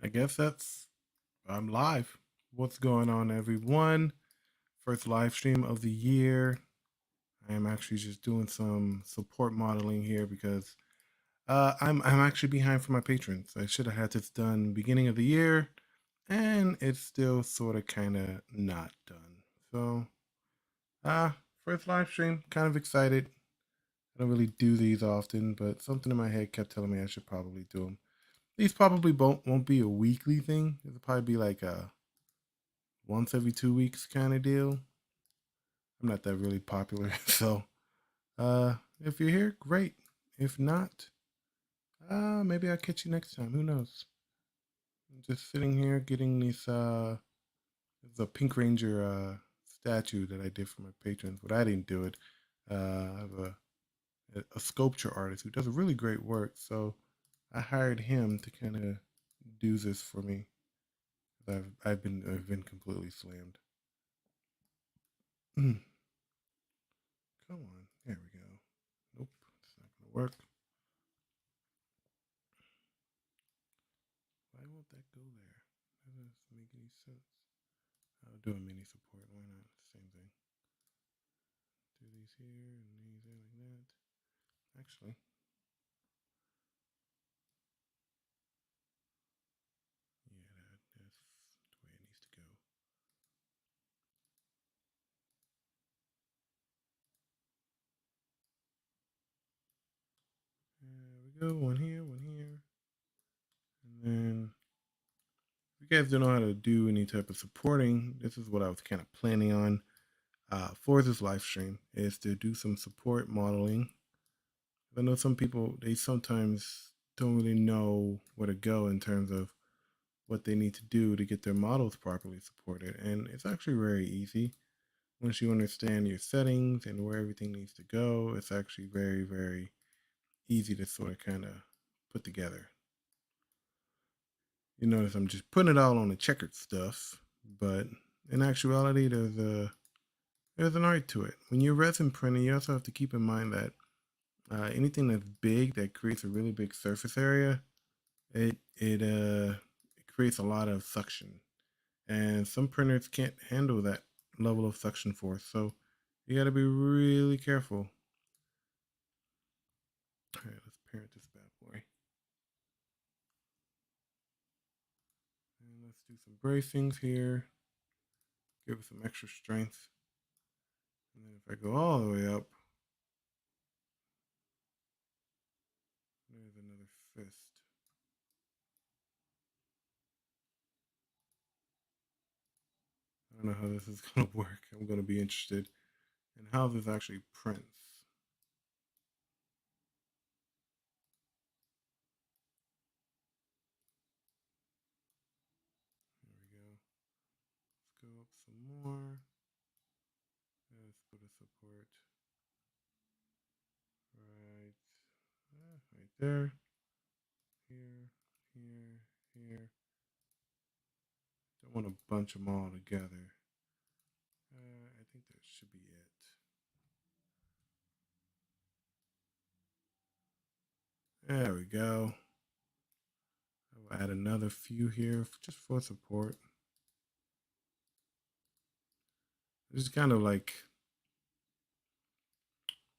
I guess I'm live. What's going on, everyone? First live stream of the year. I am actually just doing some support modeling here because I'm actually behind for my patrons. I should have had this done beginning of the year, and it's still sort of kind of not done. So, first live stream, kind of excited. I don't really do these often, but something in my head kept telling me I should probably do them. These probably won't be a weekly thing. It'll probably be like a once every 2 weeks kind of deal. I'm not that really popular, so if you're here, great. If not, maybe I'll catch you next time. Who knows? I'm just sitting here getting the Pink Ranger statue that I did for my patrons, but I didn't do it. I have a sculpture artist who does a really great work, so I hired him to kind of do this for me. I've been completely slammed. Come on, there we go. Nope, it's not gonna work. Why won't that go there? That doesn't make any sense. I'll do a mini support. Why not? Same thing. Do these here and these there like that. Actually, yeah, that's the way it needs to go. There we go. One here, one here. And then, if you guys don't know how to do any type of supporting, this is what I was kind of planning on for this live stream, is to do some support modeling. I know some people, they sometimes don't really know where to go in terms of what they need to do to get their models properly supported. And it's actually very easy. Once you understand your settings and where everything needs to go, it's actually very, very easy to sort of kind of put together. You notice I'm just putting it all on the checkered stuff, but in actuality, there's an art to it. When you're resin printing, you also have to keep in mind that anything that's big that creates a really big surface area, it creates a lot of suction, and some printers can't handle that level of suction force. So you got to be really careful. All right, let's parent this bad boy, and let's do some bracings here. Give it some extra strength, and then if I go all the way up, there's another fist. I don't know how this is gonna work. I'm gonna be interested in how this actually prints. There we go. Let's go up some more. Let's put a support right, right there. Here, here, here. Don't want to bunch them all together. I think that should be it. There we go. I'll add another few here just for support. It's kind of like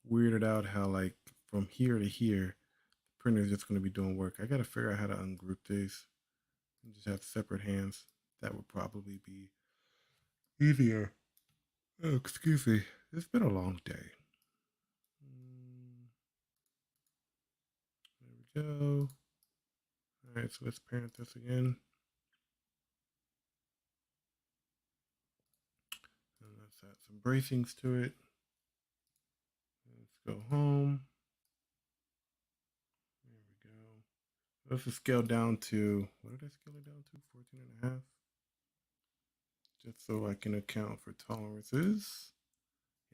weirded out how like from here to here, the printer is just going to be doing work. I got to figure out how to ungroup these and just have separate hands. That would probably be easier. Oh, excuse me. It's been a long day. There we go. All right, so let's parent this again. And let's add some bracings to it. Let's go home. There we go. Let's just scale down to, what did I scale it down to? 14 and a half. Just so I can account for tolerances.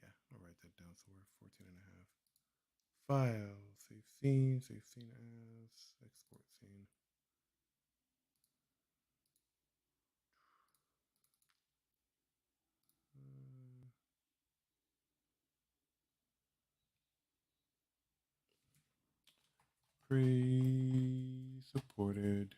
Yeah, I'll write that down. So we're 14 and a half. File, save scene as, export scene. Pre-supported.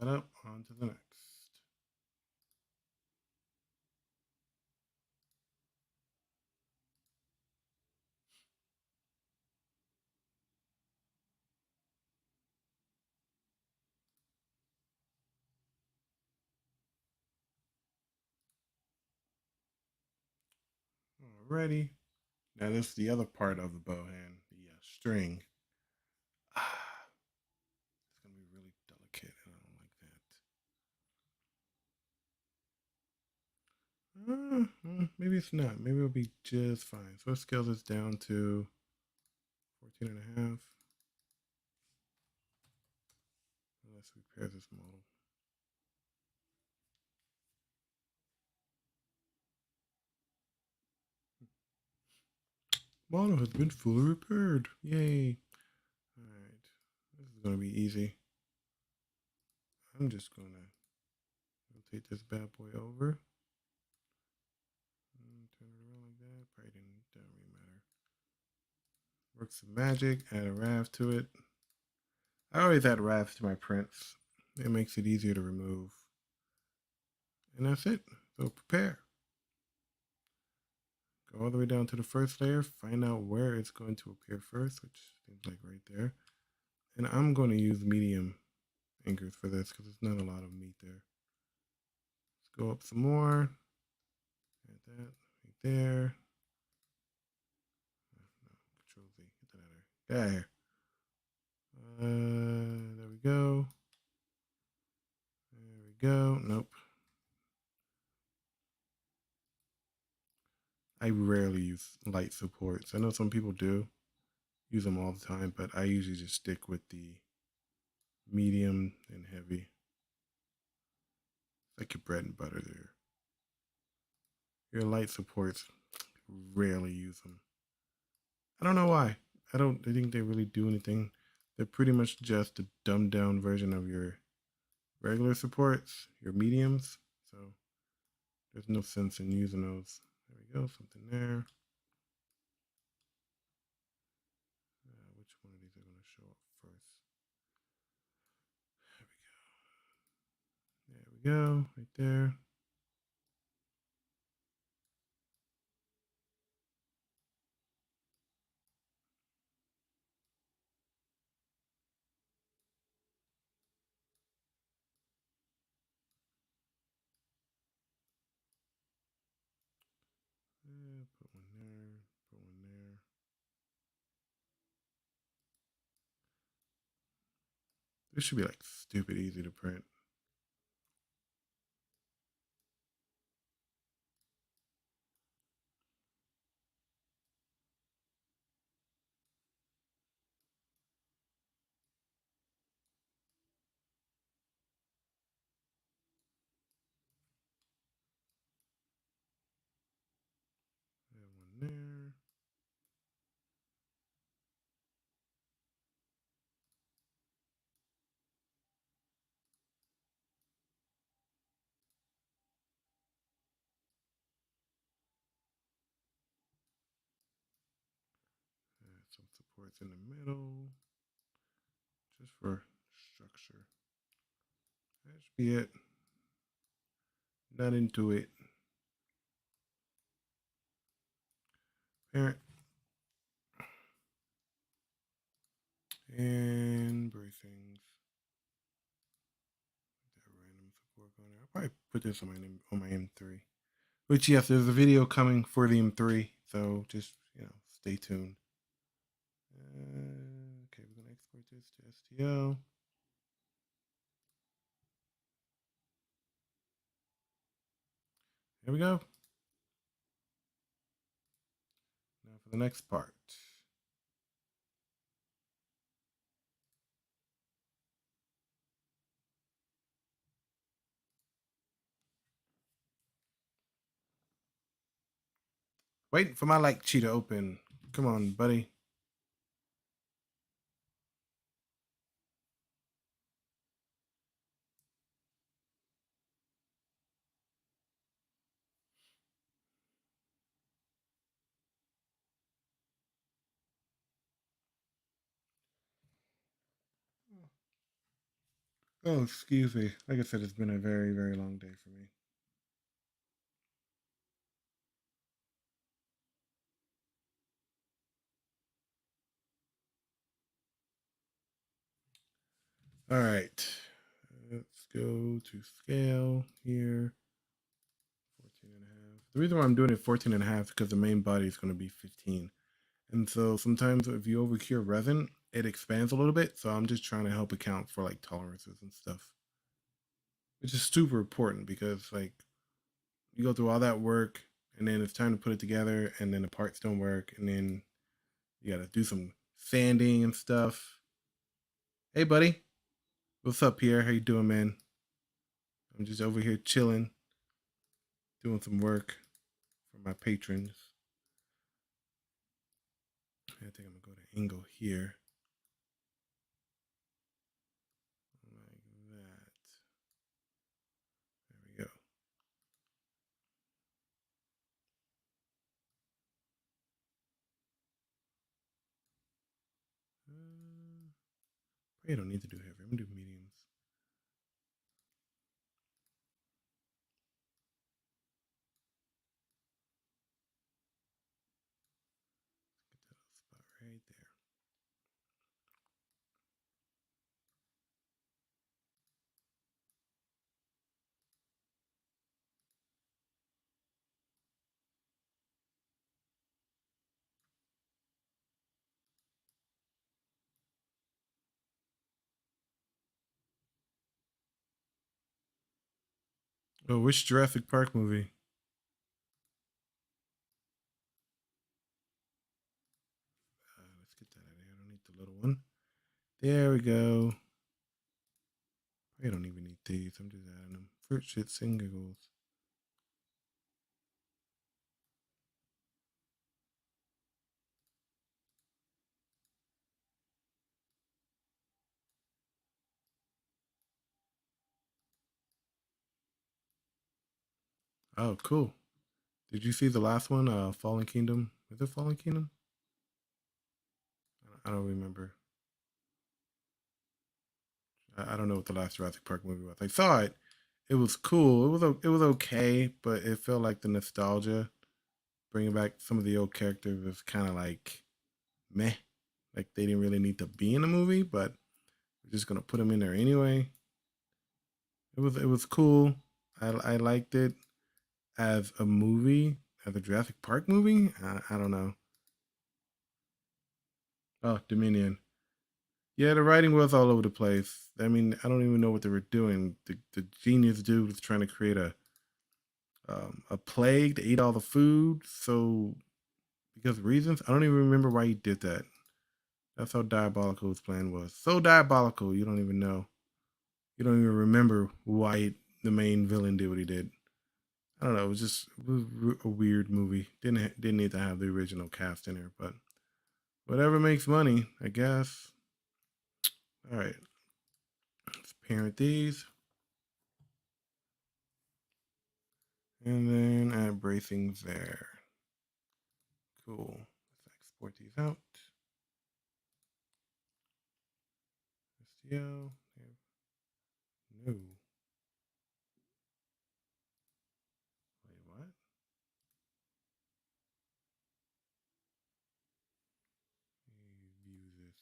that up, on to the next. Alrighty. Now this is the other part of the bow hand, the string. It's gonna be really delicate, and I don't like that. Maybe it's not. Maybe it'll be just fine. So let's scale this down to 14 and a half. Let's repair this model. Model has been fully repaired. Yay. Alright. This is going to be easy. I'm just going to rotate this bad boy over. And turn it around like that. Probably doesn't really matter. Work some magic. Add a raft to it. I always add rafts to my prints. It makes it easier to remove. And that's it. So prepare. Go all the way down to the first layer. Find out where it's going to appear first, which seems like right there. And I'm going to use medium anchors for this because there's not a lot of meat there. Let's go up some more. Add that right there. No, Control Z. Get that out of there. Get out of here. There we go. There we go. Nope. I rarely use light supports. I know some people do use them all the time, but I usually just stick with the medium and heavy. It's like your bread and butter there. Your light supports, rarely use them. I don't know why. I think they really do anything. They're pretty much just a dumbed down version of your regular supports, your mediums. So there's no sense in using those. There we go, something there. Which one of these are going to show up first? There we go, right there. Put one there, put one there. This should be like stupid easy to print. One there. Add some supports in the middle, just for structure. That should be it. Not into it. Parent. And bracings. That random support on there. I'll probably put this on my M3. Which yes, there's a video coming for the M3, so just stay tuned. Okay, we're gonna export this to STL. There we go. Now for the next part. Waiting for my like key to open. Come on, buddy. Oh, excuse me. Like I said, it's been a very, very long day for me. All right. Let's go to scale here. 14 and a half. The reason why I'm doing it 14 and a half is because the main body is going to be 15. And so sometimes if you overcure resin, it expands a little bit. So I'm just trying to help account for like tolerances and stuff, which is super important because like you go through all that work and then it's time to put it together and then the parts don't work and then you got to do some sanding and stuff. Hey, buddy. What's up, Pierre? How you doing, man? I'm just over here chilling, doing some work for my patrons. I think I'm gonna go to angle here, like that. There we go. Probably don't need to do heavy. I'm gonna do mediums. Get that spot right there. Oh, which Jurassic Park movie? Let's get that out of here. I don't need the little one. There we go. I don't even need these. I'm just adding them. Fruit shits and giggles. Oh, cool. Did you see the last one? Fallen Kingdom. Is it Fallen Kingdom? I don't remember. I don't know what the last Jurassic Park movie was. I saw it. It was cool. It was okay, but it felt like the nostalgia, bringing back some of the old characters, was kind of like meh. Like they didn't really need to be in the movie, but we're just gonna put them in there anyway. It was cool. I liked it as a movie, as a Jurassic Park movie. I don't know. Oh, Dominion. Yeah, the writing was all over the place. I mean, I don't even know what they were doing. The genius dude was trying to create a plague to eat all the food. So because of reasons, I don't even remember why he did that. That's how diabolical his plan was. So diabolical, you don't even know. You don't even remember why the main villain did what he did. I don't know. It was a weird movie. Didn't need to have the original cast in there, but whatever makes money, I guess. All right, let's parent these, and then add bracings there. Cool. Let's export these out. STL. No. Wait, what? View this.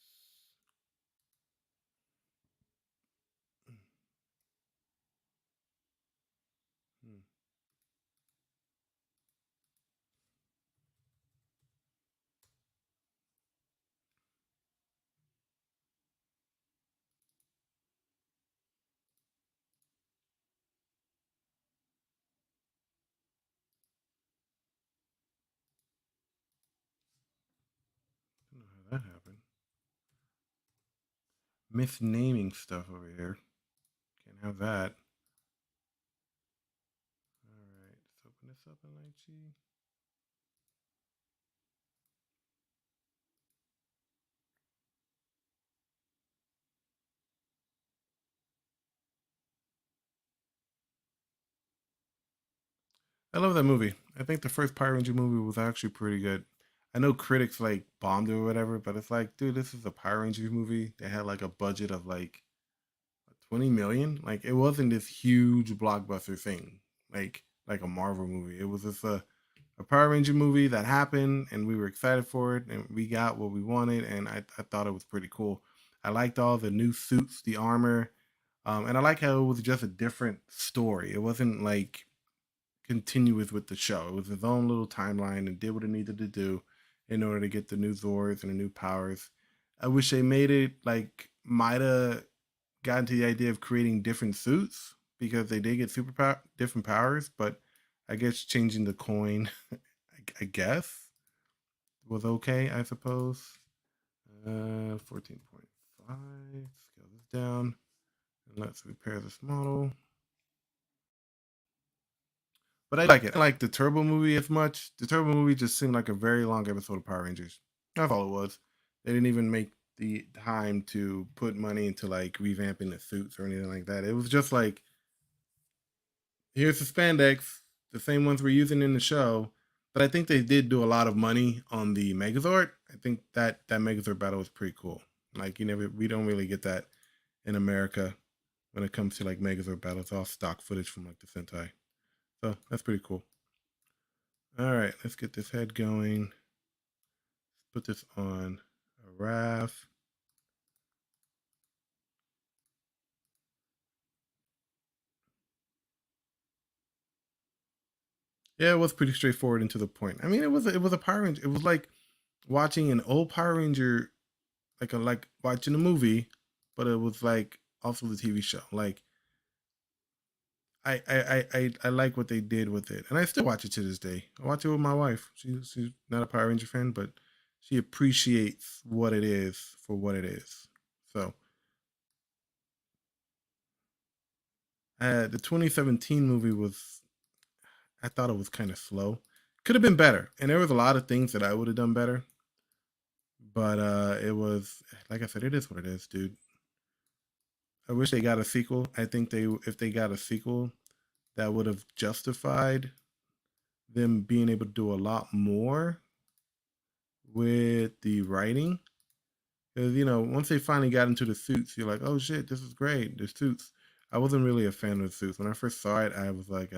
Hmm. I don't know how that happened. Misnaming stuff over here. Can't have that. All right, let's open this up in Lychee. I love that movie. I think the first Power Ranger movie was actually pretty good. I know critics like bombed it or whatever, but it's like, dude, this is a Power Rangers movie. They had like a budget of like 20 million. Like it wasn't this huge blockbuster thing, like a Marvel movie. It was just a Power Ranger movie that happened, and we were excited for it, and we got what we wanted, and I thought it was pretty cool. I liked all the new suits, the armor, and I like how it was just a different story. It wasn't like continuous with the show. It was its own little timeline and did what it needed to do in order to get the new Zords and the new powers. I wish they made it like might have gotten to the idea of creating different suits because they did get different powers, but I guess changing the coin, I guess, was okay. I suppose. 14.5. Scale this down and let's repair this model. But I like it. I like the Turbo movie as much. The Turbo movie just seemed like a very long episode of Power Rangers. That's all it was. They didn't even make the time to put money into like revamping the suits or anything like that. It was just like, here's the spandex, the same ones we're using in the show. But I think they did do a lot of money on the Megazord. I think that Megazord battle was pretty cool. Like we don't really get that in America when it comes to like Megazord battles. All stock footage from like the Sentai. So that's pretty cool. All right, let's get this head going. Put this on a RAF. Yeah, it was pretty straightforward and to the point. I mean, it was a Power Ranger. It was like watching an old Power Ranger, like watching a movie, but it was like also the TV show. Like I like what they did with it, and I still watch it to this day. I watch it with my wife. She's not a Power Ranger fan, but she appreciates what it is for what it is. So the 2017 movie was, I thought it was kind of slow. Could have been better, and there was a lot of things that I would have done better. But it was, like I said, it is what it is, dude. I wish they got a sequel. I think if they got a sequel, that would have justified them being able to do a lot more with the writing. Because once they finally got into the suits, you're like, oh shit, this is great. The suits. I wasn't really a fan of the suits when I first saw it. I was like,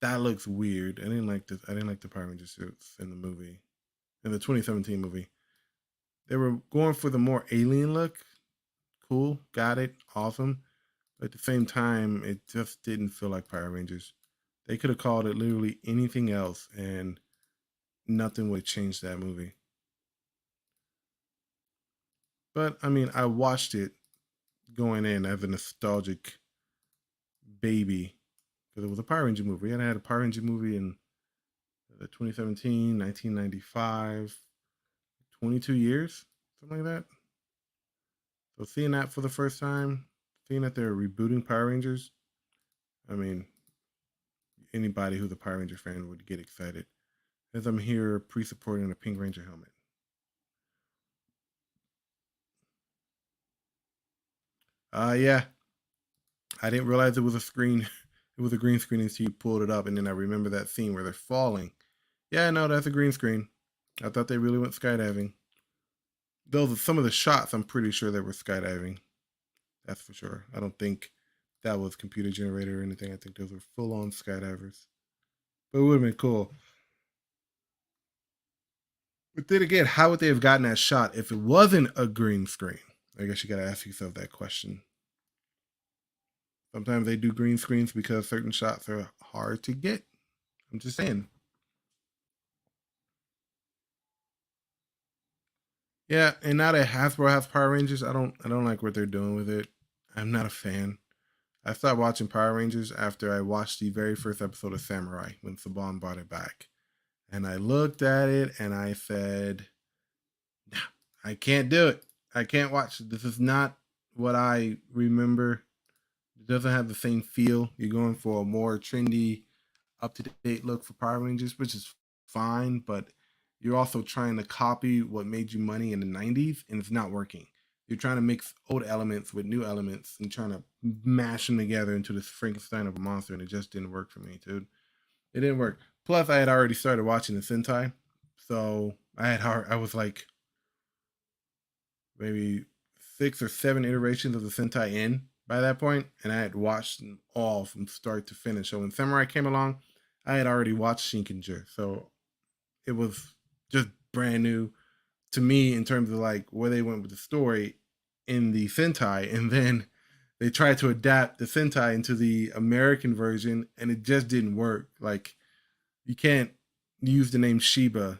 that looks weird. I didn't like this. I didn't like the Power Ranger suits in the movie, in the 2017 movie. They were going for the more alien look. Cool, got it, awesome. But at the same time, it just didn't feel like Power Rangers. They could have called it literally anything else, and nothing would change that movie. But I mean, I watched it going in as a nostalgic baby because it was a Power Ranger movie, and I had a Power Ranger movie in 2017, 1995, 22 years, something like that. So seeing that for the first time, seeing that they're rebooting Power Rangers, I mean, anybody who's a Power Ranger fan would get excited. As I'm here pre-supporting a Pink Ranger helmet. Yeah, I didn't realize it was a screen. It was a green screen until you pulled it up, and then I remember that scene where they're falling. Yeah, no, that's a green screen. I thought they really went skydiving. Those some of the shots, I'm pretty sure they were skydiving. That's for sure. I don't think that was computer generated or anything. I think those were full on skydivers. But it would have been cool. But then again, how would they have gotten that shot if it wasn't a green screen? I guess you got to ask yourself that question. Sometimes they do green screens because certain shots are hard to get. I'm just saying. Yeah, and now that Hasbro has Power Rangers, I don't like what they're doing with it. I'm not a fan. I stopped watching Power Rangers after I watched the very first episode of Samurai when Saban brought it back. And I looked at it and I said, nah, I can't do it. I can't watch it. This is not what I remember. It doesn't have the same feel. You're going for a more trendy, up to date look for Power Rangers, which is fine, but you're also trying to copy what made you money in the 90s, and it's not working. You're trying to mix old elements with new elements and trying to mash them together into this Frankenstein of a monster, and it just didn't work for me, dude. It didn't work. Plus, I had already started watching the Sentai, so I was like maybe 6 or 7 iterations of the Sentai in by that point, and I had watched them all from start to finish. So when Samurai came along, I had already watched Shinkenger, so it was just brand new to me in terms of like where they went with the story in the Sentai, and then they tried to adapt the Sentai into the American version, and it just didn't work. Like you can't use the name Sheba.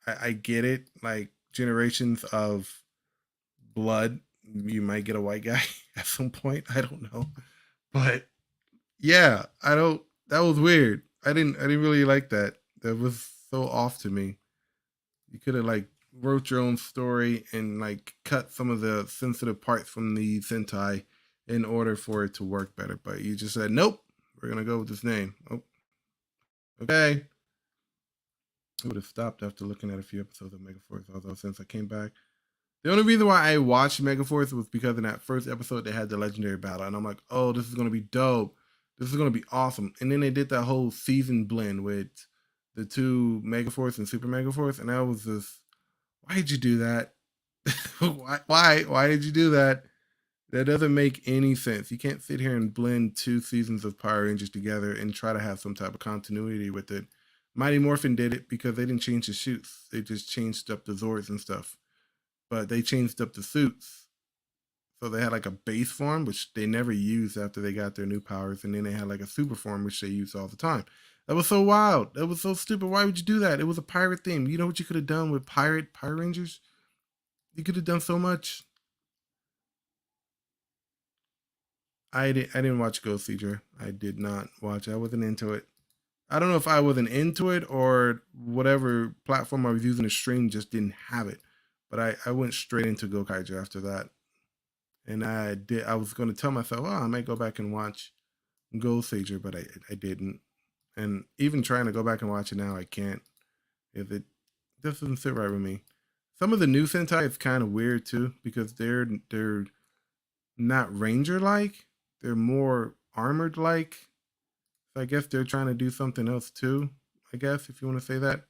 I get it. Like generations of blood, you might get a white guy at some point. I don't know, but yeah, I don't. That was weird. I didn't really like that. That was so off to me. You could have like wrote your own story and like cut some of the sensitive parts from the Sentai in order for it to work better. But you just said, nope, we're gonna go with this name. Oh, okay. I would have stopped after looking at a few episodes of Megaforce, although since I came back. The only reason why I watched Megaforce was because in that first episode they had the legendary battle, and I'm like, oh, this is gonna be dope. This is gonna be awesome. And then they did that whole season blend with the two Megaforce and Super Megaforce, and I was just, why did you do that? Why did you do that? That doesn't make any sense. You can't sit here and blend two seasons of Power Rangers together and try to have some type of continuity with it. Mighty Morphin did it because they didn't change the suits. They just changed up the Zords and stuff. But they changed up the suits. So they had like a base form, which they never used after they got their new powers. And then they had like a super form, which they used all the time. That was so wild. That was so stupid. Why would you do that? It was a pirate theme. You know what you could have done with Power Rangers? You could have done so much. I didn't watch Ghost Seeker. I did not watch it. I wasn't into it. I don't know if I wasn't into it or whatever platform I was using to stream just didn't have it. But I went straight into Gokaiger after that. And I was gonna tell myself, oh, I might go back and watch Ghost Sager, but I didn't. And even trying to go back and watch it now, I can't. If it doesn't sit right with me. Some of the new Sentai is kind of weird too, because they're not ranger like. They're more armored like. So I guess they're trying to do something else too. I guess if you want to say that.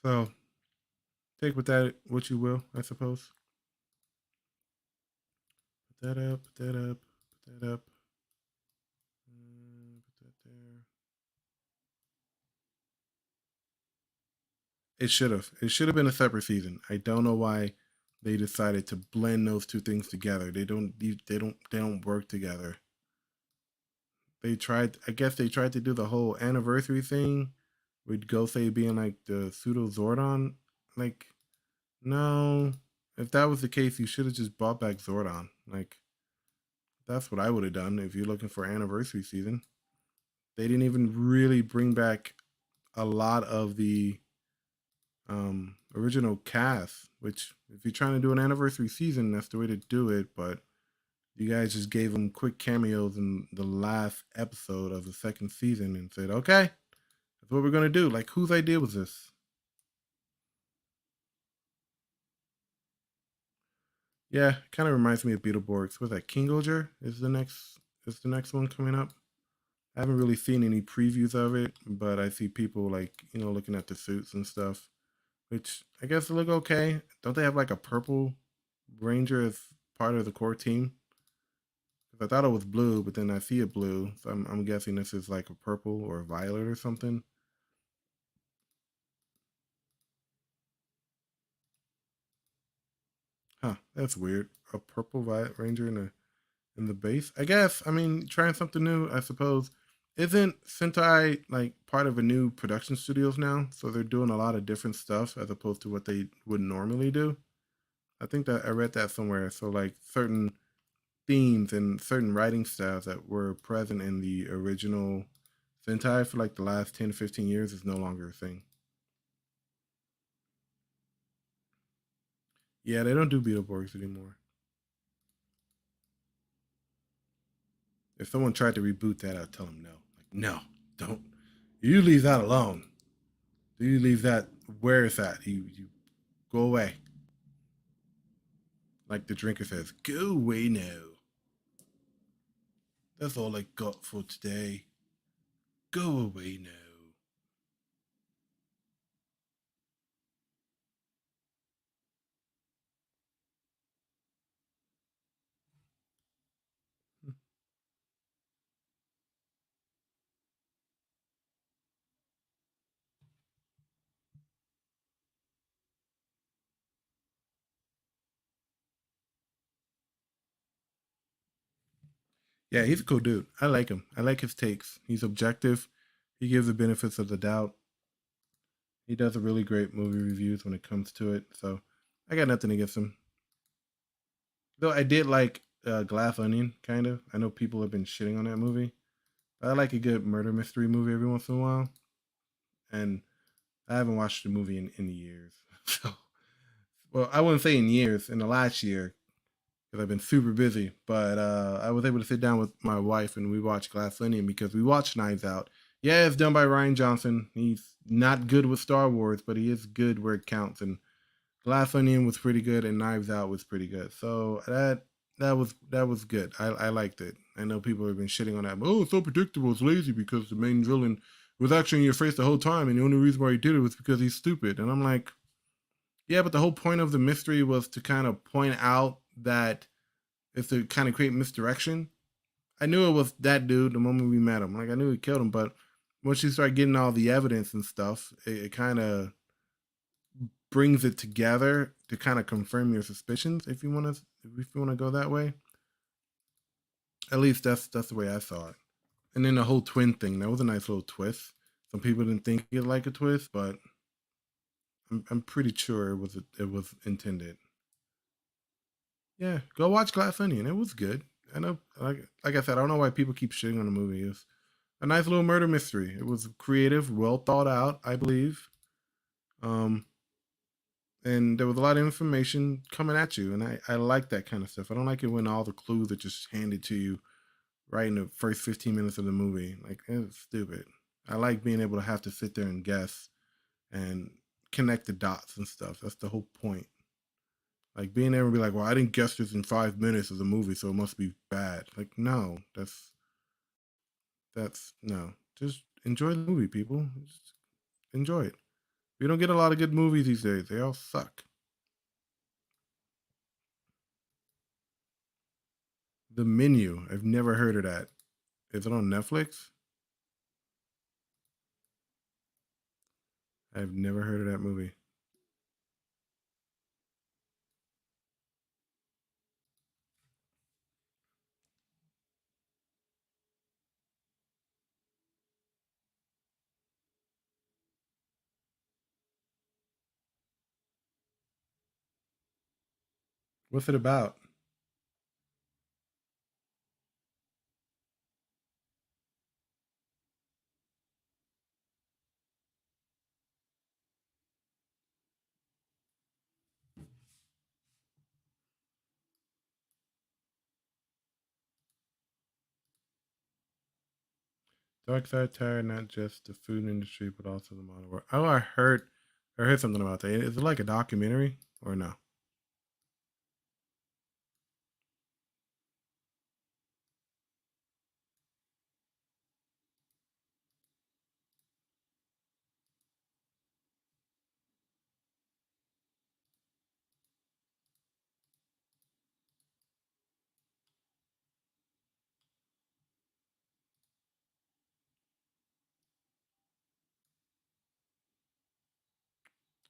So take with that what you will, I suppose. Put that up. Put that up. Put that up. Put that there. It should have. It should have been a separate season. I don't know why they decided to blend those two things together. They don't work together. They tried, I guess they tried to do the whole anniversary thing with Gosei being like the pseudo Zordon. Like, no. If that was the case, you should have just brought back Zordon. Like, that's what I would have done if you're looking for anniversary season. They didn't even really bring back a lot of the original cast, which if you're trying to do an anniversary season, that's the way to do it. But you guys just gave them quick cameos in the last episode of the second season and said, okay, that's what we're gonna do. Like, whose idea was this? Yeah, kind of reminds me of Beetleborgs. Was that King Oger? Is the next one coming up? I haven't really seen any previews of it, but I see people like, looking at the suits and stuff, which I guess look okay. Don't they have like a purple ranger as part of the core team? I thought it was blue, but then I see it blue, so I'm guessing this is like a purple or a violet or something. Huh, that's weird. A purple violet ranger in the base. I guess. I mean, trying something new. I suppose. Isn't Sentai like part of a new production studios now? So they're doing a lot of different stuff as opposed to what they would normally do. I think that I read that somewhere. So like certain themes and certain writing styles that were present in the original Sentai for like the last 10 to 15 years is no longer a thing. Yeah, they don't do Beetleborgs anymore. If someone tried to reboot that, I'd tell them no. Like, no, don't. You leave that alone. You leave that where it's at. You go away. Like the drinker says, go away now. That's all I got for today. Go away now. Yeah, he's a cool dude. I like him. I like his takes. He's objective. He gives the benefits of the doubt. He does a really great movie reviews when it comes to it. So I got nothing against him. Though I did like Glass Onion, kind of. I know people have been shitting on that movie. But I like a good murder mystery movie every once in a while. And I haven't watched the movie in years. So, well, I wouldn't say in years, in the last year, because I've been super busy. But I was able to sit down with my wife and we watched Glass Onion because we watched Knives Out. Yeah, it's done by Ryan Johnson. He's not good with Star Wars, but he is good where it counts. And Glass Onion was pretty good, and Knives Out was pretty good. So that was good. I liked it. I know people have been shitting on that. But, oh, it's so predictable. It's lazy because the main villain was actually in your face the whole time, and the only reason why he did it was because he's stupid. And I'm like, yeah, but the whole point of the mystery was to kind of point out that it's to kind of create misdirection. I knew it was that dude the moment we met him. Like I knew he killed him, but once you start getting all the evidence and stuff, it kind of brings it together to kind of confirm your suspicions. If you want to go that way, at least that's the way I saw it. And then the whole twin thing, that was a nice little twist. Some people didn't think it like a twist, but I'm pretty sure it was intended. Yeah, go watch Glass Onion. It was good. I know, like I said, I don't know why people keep shitting on the movie. It's a nice little murder mystery. It was creative, well thought out, I believe. Um, and there was a lot of information coming at you, and I like that kind of stuff. I don't like it when all the clues are just handed to you right in the first 15 minutes of the movie. Like it's stupid. I like being able to have to sit there and guess and connect the dots and stuff. That's the whole point. Like being able to be like, well, I didn't guess this in 5 minutes of the movie, so it must be bad. Like, no, that's no. Just enjoy the movie, people. Just enjoy it. We don't get a lot of good movies these days. They all suck. The Menu. I've never heard of that. Is it on Netflix? I've never heard of that movie. What's it about? Dark satire, not just the food industry, but also the modern world. Oh, I heard something about that. Is it like a documentary or no?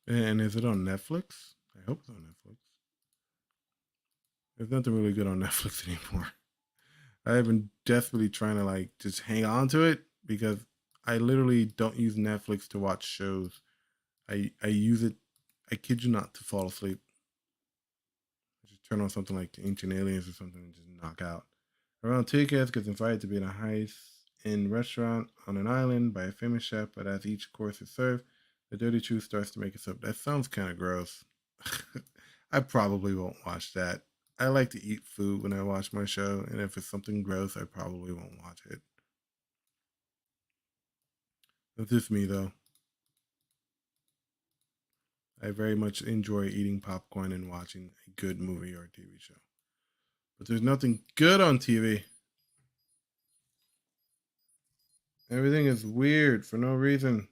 And is it on Netflix? I hope it's on Netflix. There's nothing really good on Netflix anymore. I've been desperately trying to like just hang on to it because I literally don't use Netflix to watch shows. I use it. I kid you not, to fall asleep. I just turn on something like Ancient Aliens or something and just knock out. Around two kids gets invited to be in a high-end restaurant on an island by a famous chef, but as each course is served, the dirty truth starts to make its up. That sounds kind of gross. I probably won't watch that. I like to eat food when I watch my show, and if it's something gross, I probably won't watch it. That's just me, though. I very much enjoy eating popcorn and watching a good movie or TV show. But there's nothing good on TV. Everything is weird for no reason.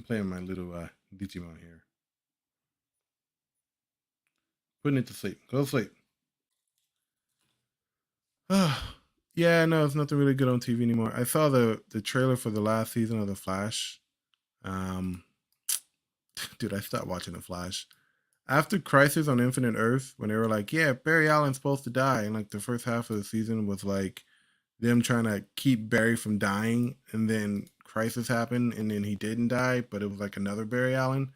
I'm playing my little Digimon here. Putting it to sleep. Go to sleep. Yeah, no, it's nothing really good on TV anymore. I saw the trailer for the last season of The Flash. Um, dude, I stopped watching The Flash after Crisis on Infinite Earth when they were like, "Yeah, Barry Allen's supposed to die," and like the first half of the season was like them trying to keep Barry from dying, and then Crisis happened, and then he didn't die, but it was like another Barry Allen.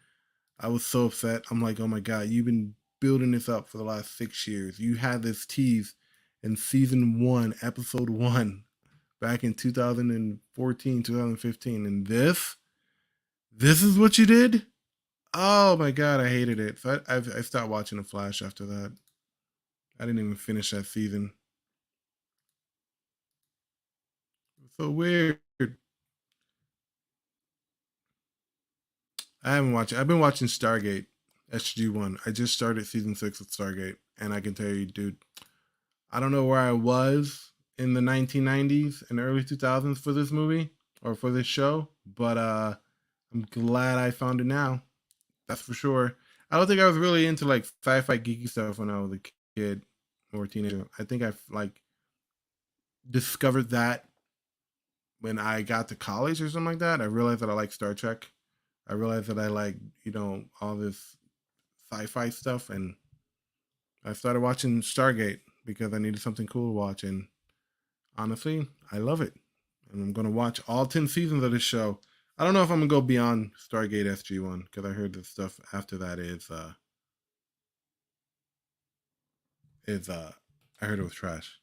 I was so upset. I'm like, oh my god, you've been building this up for the last 6 years. You had this tease in season one, episode one, back in 2014, 2015, and this is what you did. Oh my god, I hated it. So I stopped watching The Flash after that. I didn't even finish that season. So weird. I haven't watched it. I've been watching Stargate SG1. I just started season 6 of Stargate, and I can tell you, dude, I don't know where I was in the 1990s and early 2000s for this movie or for this show, but I'm glad I found it now. That's for sure. I don't think I was really into like sci-fi geeky stuff when I was a kid or a teenager. I think I like discovered that when I got to college or something like that. I realized that I like Star Trek. I realized that I like, all this sci-fi stuff, and I started watching Stargate because I needed something cool to watch, and honestly, I love it. And I'm gonna watch all 10 seasons of this show. I don't know if I'm gonna go beyond Stargate SG1 because I heard the stuff after that is I heard it was trash.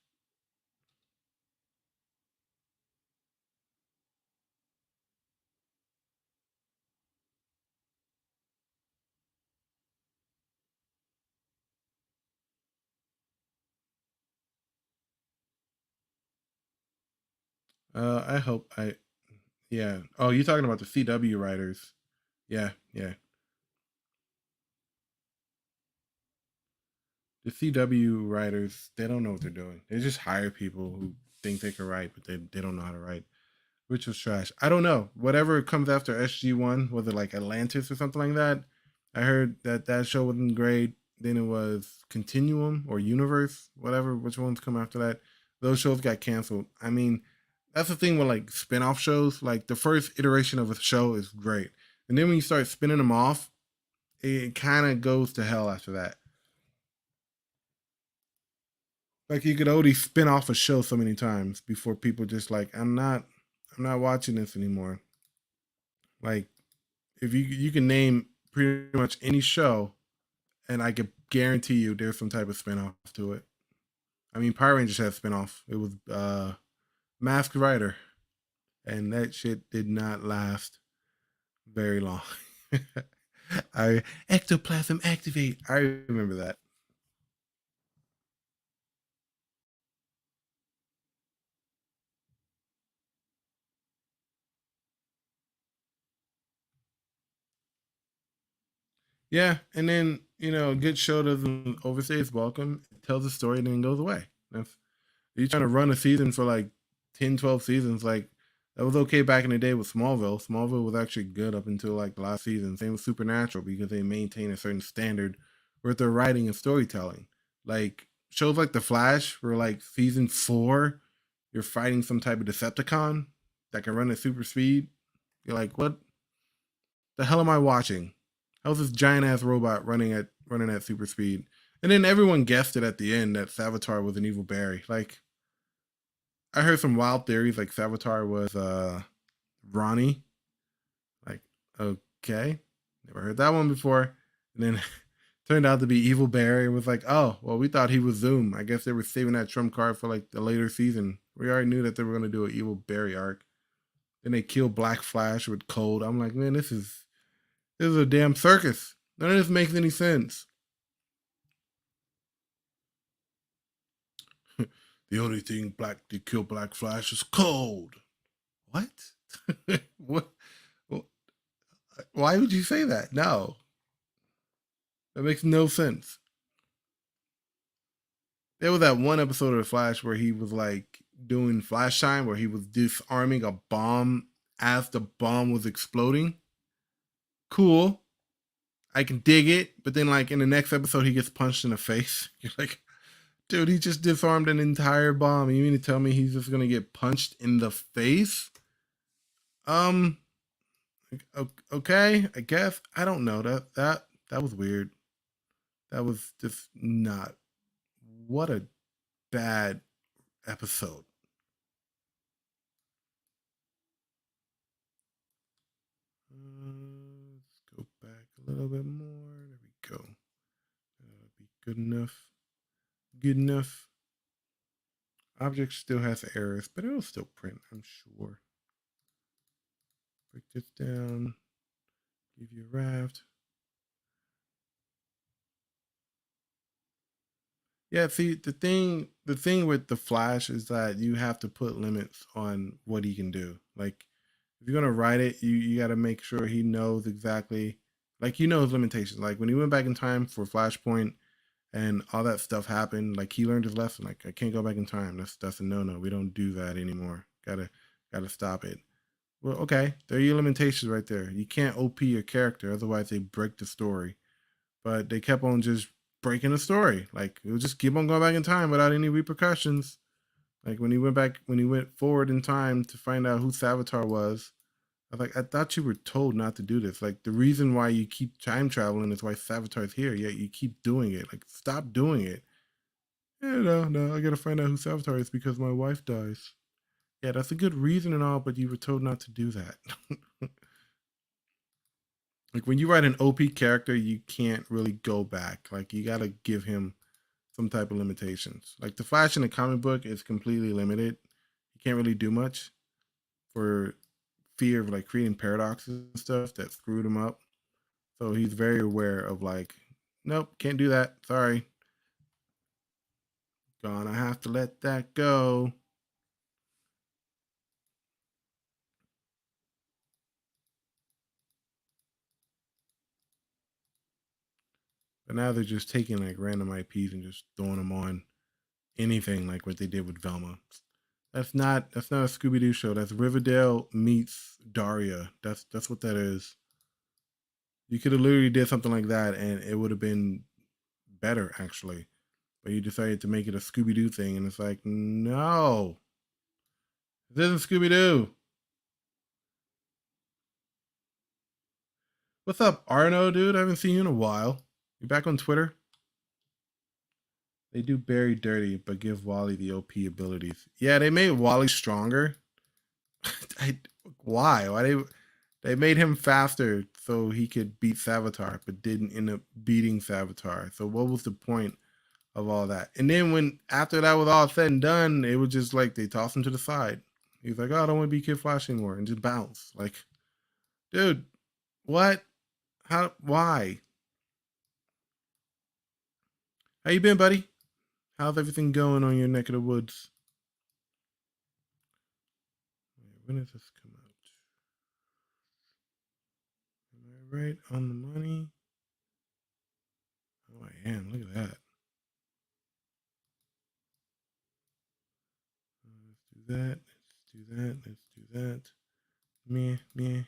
I hope I yeah. Oh, you're talking about the CW writers? Yeah, yeah. The CW writers, they don't know what they're doing. They just hire people who think they can write, but they don't know how to write, which was trash. I don't know. Whatever comes after SG1, was it like Atlantis or something like that? I heard that that show wasn't great. Then it was Continuum or Universe, whatever. Which ones come after that? Those shows got canceled. I mean, that's the thing with like spin-off shows. Like the first iteration of a show is great, and then when you start spinning them off, it kind of goes to hell after that. Like you could only spin off a show so many times before people just like, I'm not watching this anymore. Like if you can name pretty much any show, and I could guarantee you there's some type of spinoff to it. I mean, Power Rangers had a spinoff. It was Masked Rider, and that shit did not last very long. I ectoplasm activate. I remember that. Yeah, and then a good show doesn't overstay its welcome. It tells a story and then goes away. That's you trying to run a season for like 10, 12 seasons. Like that was okay back in the day with Smallville. Smallville was actually good up until like the last season. Same with Supernatural because they maintain a certain standard with their writing and storytelling. Like shows like The Flash, where like season four, you're fighting some type of Decepticon that can run at super speed. You're like, what the hell am I watching? How's this giant ass robot running at super speed? And then everyone guessed it at the end that Savitar was an evil Barry. Like I heard some wild theories like Savitar was Ronnie. Like, okay. Never heard that one before. And then turned out to be Evil Barry and was like, oh, well, we thought he was Zoom. I guess they were saving that trump card for like the later season. We already knew that they were gonna do an Evil Barry arc. Then they killed Black Flash with Cold. I'm like, man, this is a damn circus. None of this makes any sense. The only thing black to kill Black Flash is Cold. What? what? Why would you say that? No, that makes no sense. There was that one episode of The Flash where he was like doing flash time, where he was disarming a bomb as the bomb was exploding. cool. I can dig it, but then like in the next episode, he gets punched in the face. You're like, dude, he just disarmed an entire bomb. You mean to tell me he's just gonna get punched in the face? Um, okay, I guess. I don't know. That was weird. That was just not. What a bad episode. Let's go back a little bit more. There we go. That'll be good enough. Good enough. Object still has errors, but it'll still print, I'm sure. Break this down. Give you a raft. Yeah, see the thing with the Flash is that you have to put limits on what he can do. Like if you're gonna write it, you gotta make sure he knows exactly like you know his limitations. Like when he went back in time for Flashpoint and all that stuff happened, like he learned his lesson. Like I can't go back in time. That's a no no. We don't do that anymore. Gotta stop it. Well, okay, there are your limitations right there. You can't OP your character, otherwise they break the story. But they kept on just breaking the story. Like it would just keep on going back in time without any repercussions. Like when he went forward in time to find out who Savitar was, I was like, I thought you were told not to do this. Like the reason why you keep time traveling is why Savitar's here, yet you keep doing it. Like stop doing it. Yeah, no, I gotta find out who Savitar is because my wife dies. Yeah, that's a good reason and all, but you were told not to do that. Like when you write an OP character, you can't really go back. Like you gotta give him some type of limitations. Like the Flash in the comic book is completely limited. You can't really do much for fear of like creating paradoxes and stuff that screwed him up. So he's very aware of like, nope, can't do that. Sorry. Gonna have to let that go. But now they're just taking like random IPs and just throwing them on anything like what they did with Velma. That's not a Scooby Doo show. That's Riverdale meets Daria. That's what that is. You could have literally did something like that, and it would have been better actually. But you decided to make it a Scooby Doo thing, and it's like, no, this isn't Scooby Doo. What's up, Arno, dude? I haven't seen you in a while. You back on Twitter? They do Barry dirty, but give Wally the OP abilities. Yeah, they made Wally stronger. I, why? Why they made him faster so he could beat Savitar, but didn't end up beating Savitar. So what was the point of all that? And then when after that was all said and done, it was just like they tossed him to the side. He was like, "Oh, I don't want to be Kid Flash anymore," and just bounce. Like, dude, what? How? Why? How you been, buddy? How's everything going on your neck of the woods? When does this come out? Am I right on the money? Oh, I am. Look at that. Let's do that. Let's do that. Let's do that. Meh, meh.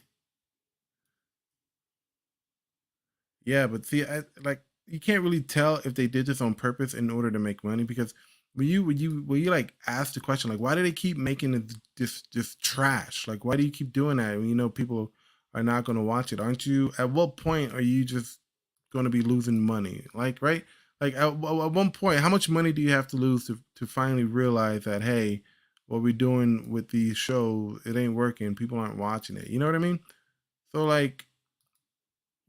Yeah, but see, like you can't really tell if they did this on purpose in order to make money because when you like ask the question like why do they keep making this trash? Like why do you keep doing that when you know people are not going to watch it? Aren't you? At what point are you just going to be losing money? Like right? Like at one point, how much money do you have to lose to finally realize that hey, what we're doing with these shows it ain't working. People aren't watching it. You know what I mean? So like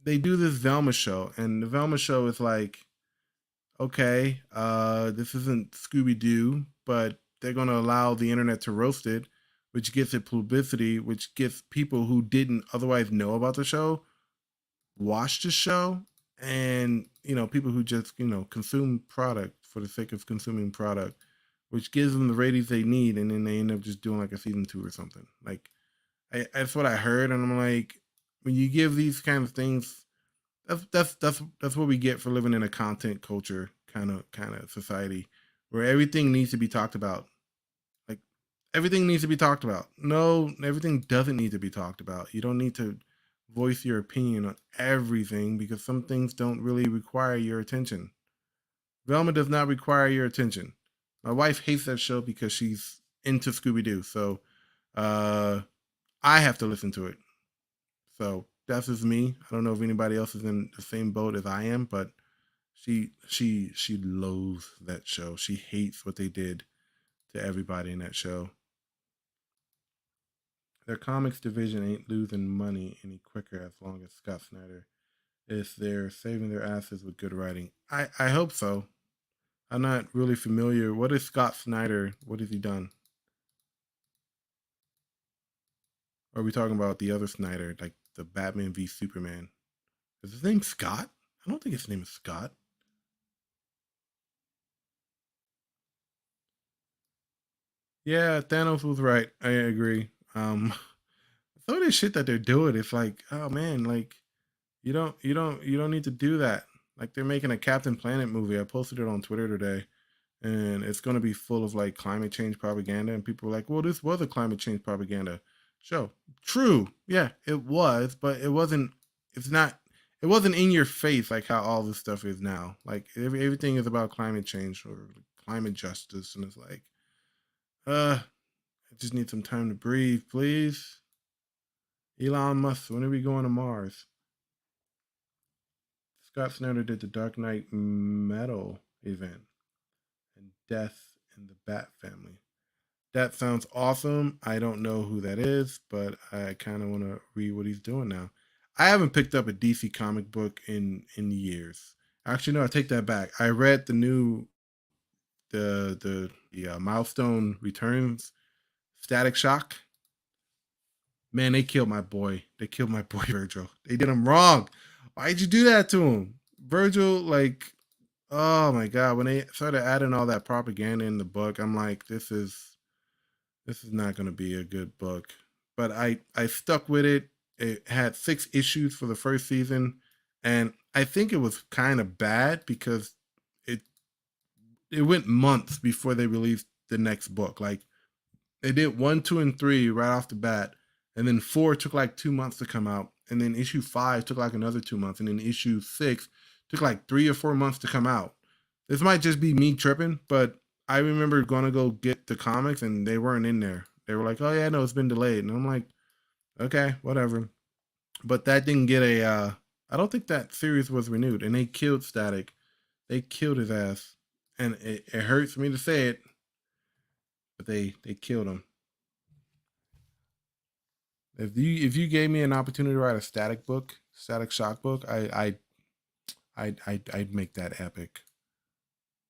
they do this Velma show, and the Velma show is like, okay, this isn't Scooby Doo, but they're gonna allow the internet to roast it, which gets it publicity, which gets people who didn't otherwise know about the show watch the show, and people who just consume product for the sake of consuming product, which gives them the ratings they need, and then they end up just doing like a season 2 or something. Like, that's what I heard, and I'm like, when you give these kind of things that's what we get for living in a content culture kind of society where everything needs to be talked about. Like everything needs to be talked about. No, everything doesn't need to be talked about. You don't need to voice your opinion on everything because some things don't really require your attention. Velma does not require your attention. My wife hates that show because she's into Scooby Doo, so uh, I have to listen to it. So that's just me. I don't know if anybody else is in the same boat as I am, but she loathes that show. She hates what they did to everybody in that show. Their comics division ain't losing money any quicker as long as Scott Snyder is there saving their asses with good writing. I hope so. I'm not really familiar. What is Scott Snyder? What has he done? Or are we talking about the other Snyder, like the Batman v Superman? Is his name Scott? I don't think his name is Scott. Yeah, Thanos was right. I agree. Some of this shit that they're doing, it's like, oh man, like you don't need to do that. Like they're making a Captain Planet movie. I posted it on Twitter today, and it's going to be full of like climate change propaganda. And people were like, "Well, this was a climate change propaganda show." True, yeah, it was, but it wasn't. It's not. It wasn't in your face like how all this stuff is now. Like everything is about climate change or climate justice, and it's like, I just need some time to breathe, please. Elon Musk, when are we going to Mars? Scott Snyder did the Dark Knight Metal event and Death in the Bat Family. That sounds awesome. I don't know who that is, but I kind of want to read what he's doing now. I haven't picked up a DC comic book in years. Actually, no, I take that back. I read the new the Milestone Returns Static Shock. Man, they killed my boy. They killed my boy Virgil. They did him wrong. Why'd you do that to him? Virgil, like, oh my god, when they started adding all that propaganda in the book, I'm like, this is not gonna be a good book. But I stuck with it. It had 6 issues for the first season, and I think it was kind of bad because it it went months before they released the next book. Like they did 1, 2, and 3 right off the bat, and then 4 took like 2 months to come out, and then issue 5 took like another 2 months, and then issue 6 took like 3 or 4 months to come out. This might just be me tripping, but I remember going to go get the comics, and they weren't in there. They were like, "Oh yeah, no, it's been delayed," and I'm like, "Okay, whatever." But that didn't get a. I don't think that series was renewed, and they killed Static. They killed his ass, and it hurts me to say it, but they killed him. If you gave me an opportunity to write a Static Shock book, I'd make that epic.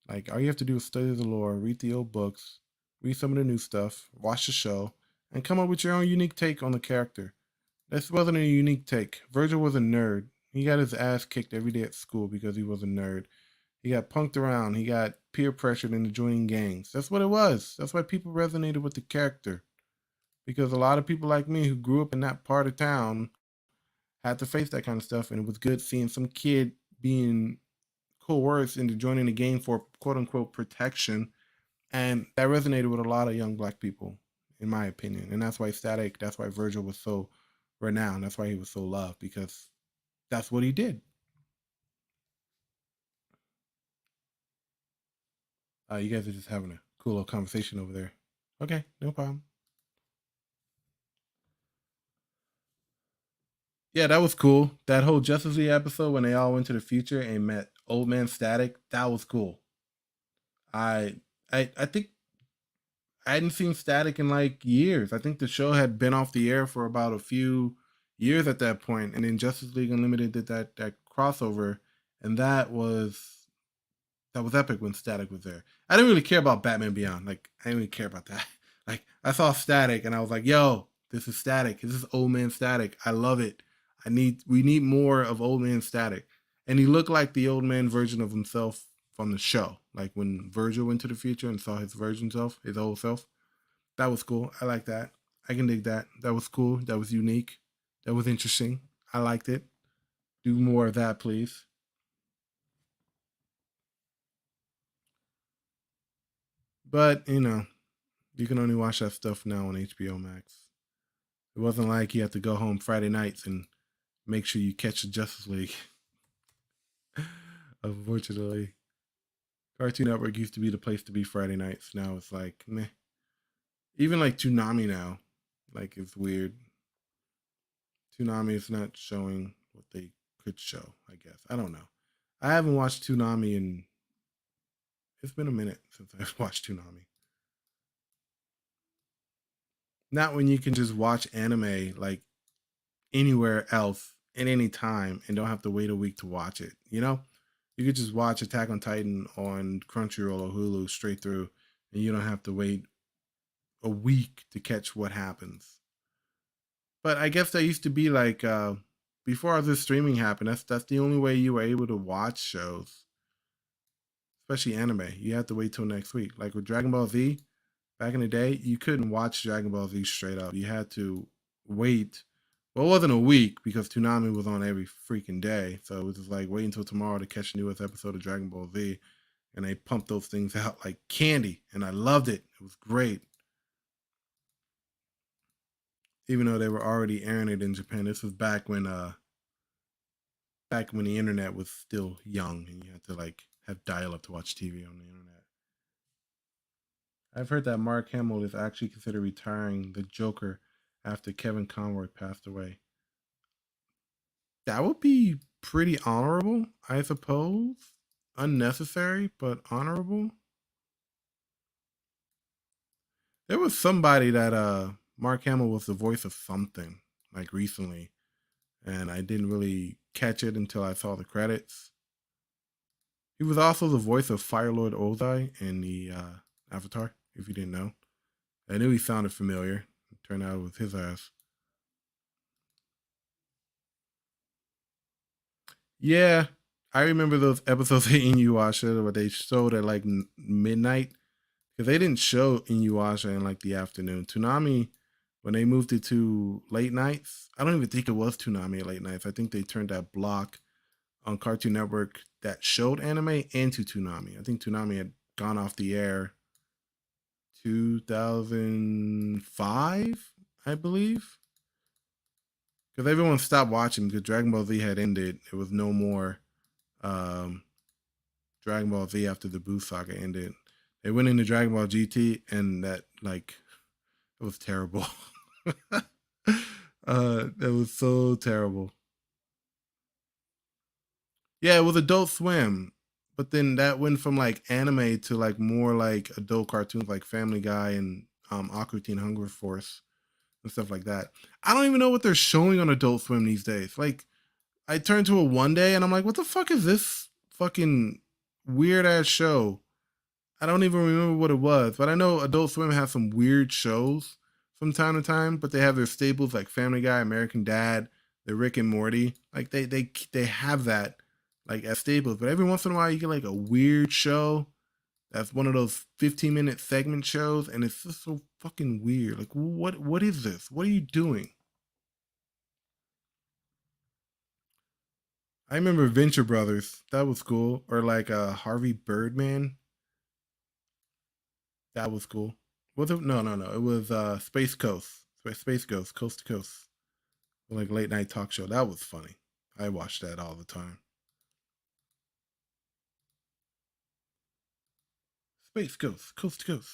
Like all you have to do is study the lore, read the old books, read some of the new stuff, watch the show, and come up with your own unique take on the character. This wasn't a unique take. Virgil was a nerd. He got his ass kicked every day at school because he was a nerd. He got punked around. He got peer pressured into joining gangs. That's what it was. That's why people resonated with the character. Because a lot of people like me who grew up in that part of town had to face that kind of stuff, and it was good seeing some kid being coerced into joining the gang for quote unquote protection, and that resonated with a lot of young black people, in my opinion. And that's why Static, that's why Virgil was so renowned. That's why he was so loved because that's what he did. You guys are just having a cool little conversation over there. Okay, no problem. Yeah, that was cool. That whole Justice League episode when they all went to the future and met Old Man Static, that was cool. I I think I hadn't seen Static in like years. I think the show had been off the air for about a few years at that point, and then Justice League Unlimited did that crossover, and that was epic when Static was there. I didn't really care about Batman Beyond. Like I didn't really care about that. Like I saw Static and I was like, "Yo, this is Static. This is Old Man Static. I love it. We need more of Old Man Static." And he looked like the old man version of himself from the show. Like when Virgil went to the future and saw his version self, his old self. That was cool. I like that. I can dig that. That was cool. That was unique. That was interesting. I liked it. Do more of that, please. But you can only watch that stuff now on HBO Max. It wasn't like you had to go home Friday nights and make sure you catch the Justice League. Unfortunately, Cartoon Network used to be the place to be Friday nights. Now it's like meh. Even like Toonami now, like it's weird. Toonami is not showing what they could show. I guess I don't know. I haven't watched Toonami in. It's been a minute since I've watched Toonami. Not when you can just watch anime like anywhere else at any time and don't have to wait a week to watch it. You know, you could just watch Attack on Titan on Crunchyroll or Hulu straight through, and you don't have to wait a week to catch what happens. But I guess that used to be like before all this streaming happened. That's the only way you were able to watch shows, especially anime. You had to wait till next week. Like with Dragon Ball Z, back in the day, you couldn't watch Dragon Ball Z straight up. You had to wait. Well, it wasn't a week because Toonami was on every freaking day. So it was just like wait until tomorrow to catch the newest episode of Dragon Ball Z. And they pumped those things out like candy. And I loved it. It was great. Even though they were already airing it in Japan. This was back when the internet was still young and you had to like have dial up to watch TV on the internet. I've heard that Mark Hamill is actually considered retiring the Joker after Kevin Conroy passed away. That would be pretty honorable, I suppose. Unnecessary, but honorable. There was somebody that Mark Hamill was the voice of something like recently, and I didn't really catch it until I saw the credits. He was also the voice of Firelord Ozai in the Avatar, if you didn't know. I knew he sounded familiar. It turned out it was his ass. Yeah, I remember those episodes of Inuyasha where they showed at like midnight because they didn't show Inuyasha in like the afternoon. Toonami, when they moved it to late nights, I don't even think it was Toonami at late nights. I think they turned that block on Cartoon Network that showed anime into Toonami. I think Toonami had gone off the air 2005, I believe, because everyone stopped watching because Dragon Ball Z had ended. It was no more um, Dragon Ball Z after the Buu saga ended. They went into Dragon Ball GT, and that like it was terrible. That was so terrible. Yeah, it was Adult Swim, but then that went from like anime to like more like adult cartoons like Family Guy and Aqua Teen Hunger Force and stuff like that. I don't even know what they're showing on Adult Swim these days. Like, I turned to it one day and I'm like, what the fuck is this fucking weird ass show? I don't even remember what it was, but I know Adult Swim has some weird shows from time to time, but they have their staples like Family Guy, American Dad, the Rick and Morty. Like they have that like as staples, but every once in a while you get like a weird show that's one of those 15-minute segment shows, and it's just so fucking weird. Like, what is this? What are you doing? I remember Venture Brothers. That was cool. Or like Harvey Birdman. That was cool. Was it? No, no, no. It was Space Coast. Space Ghost, Coast to Coast. Like late night talk show. That was funny. I watched that all the time. Space Ghost, Coast to Coast.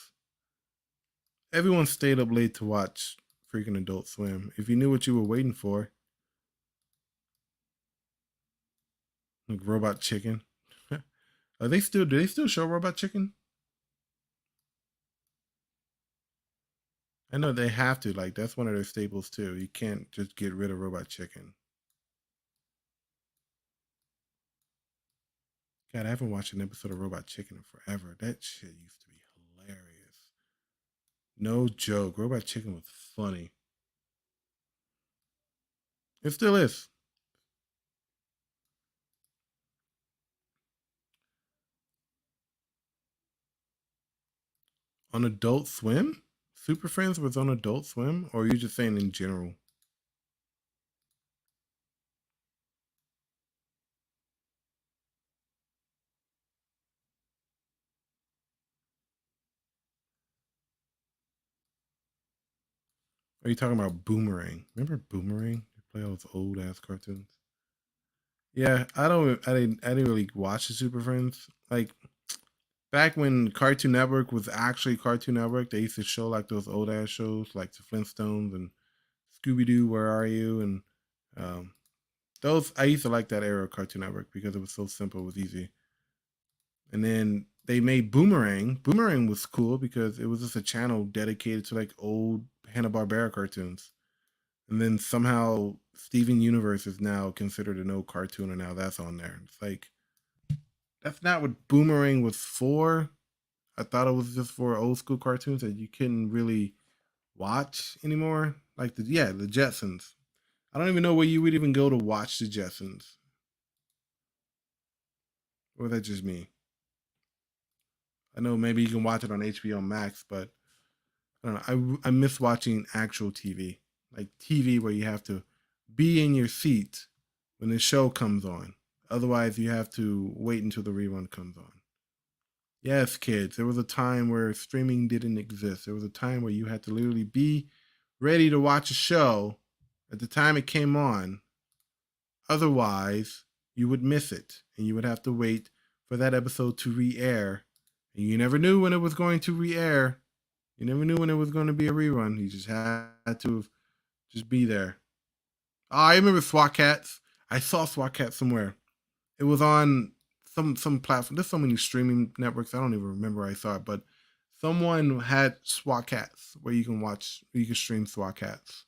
Everyone stayed up late to watch freaking Adult Swim. If you knew what you were waiting for, like Robot Chicken. Are they still? Do they still show Robot Chicken? I know they have to. Like that's one of their staples too. You can't just get rid of Robot Chicken. God, I haven't watched an episode of Robot Chicken in forever. That shit used to be hilarious. No joke. Robot Chicken was funny. It still is. On Adult Swim? Super Friends was on Adult Swim? Or are you just saying in general? Are you talking about Boomerang? Remember Boomerang? Play all those old ass cartoons. Yeah, I didn't really watch the Super Friends. Like back when Cartoon Network was actually Cartoon Network, they used to show like those old ass shows like the Flintstones and Scooby Doo, Where Are You? And um, those I used to like that era of Cartoon Network because it was so simple, it was easy. And then they made Boomerang. Boomerang was cool because it was just a channel dedicated to like old Hanna Barbera cartoons. And then somehow Steven Universe is now considered an old cartoon, and now that's on there. It's like that's not what Boomerang was for. I thought it was just for old school cartoons that you couldn't really watch anymore. Like the Jetsons. I don't even know where you would even go to watch the Jetsons. Or that just me? I know maybe you can watch it on HBO Max, but I don't know. I miss watching actual TV, like TV where you have to be in your seat when the show comes on. Otherwise, you have to wait until the rerun comes on. Yes, kids, there was a time where streaming didn't exist. There was a time where you had to literally be ready to watch a show at the time it came on. Otherwise, you would miss it and you would have to wait for that episode to re air. And you never knew when it was going to re air. You never knew when it was going to be a rerun. You just had to just be there. Oh, I remember SWAT Cats. I saw SWAT Cats somewhere. It was on some platform. There's so many streaming networks. I don't even remember where I saw it, but someone had SWAT Cats where you can stream SWAT Cats.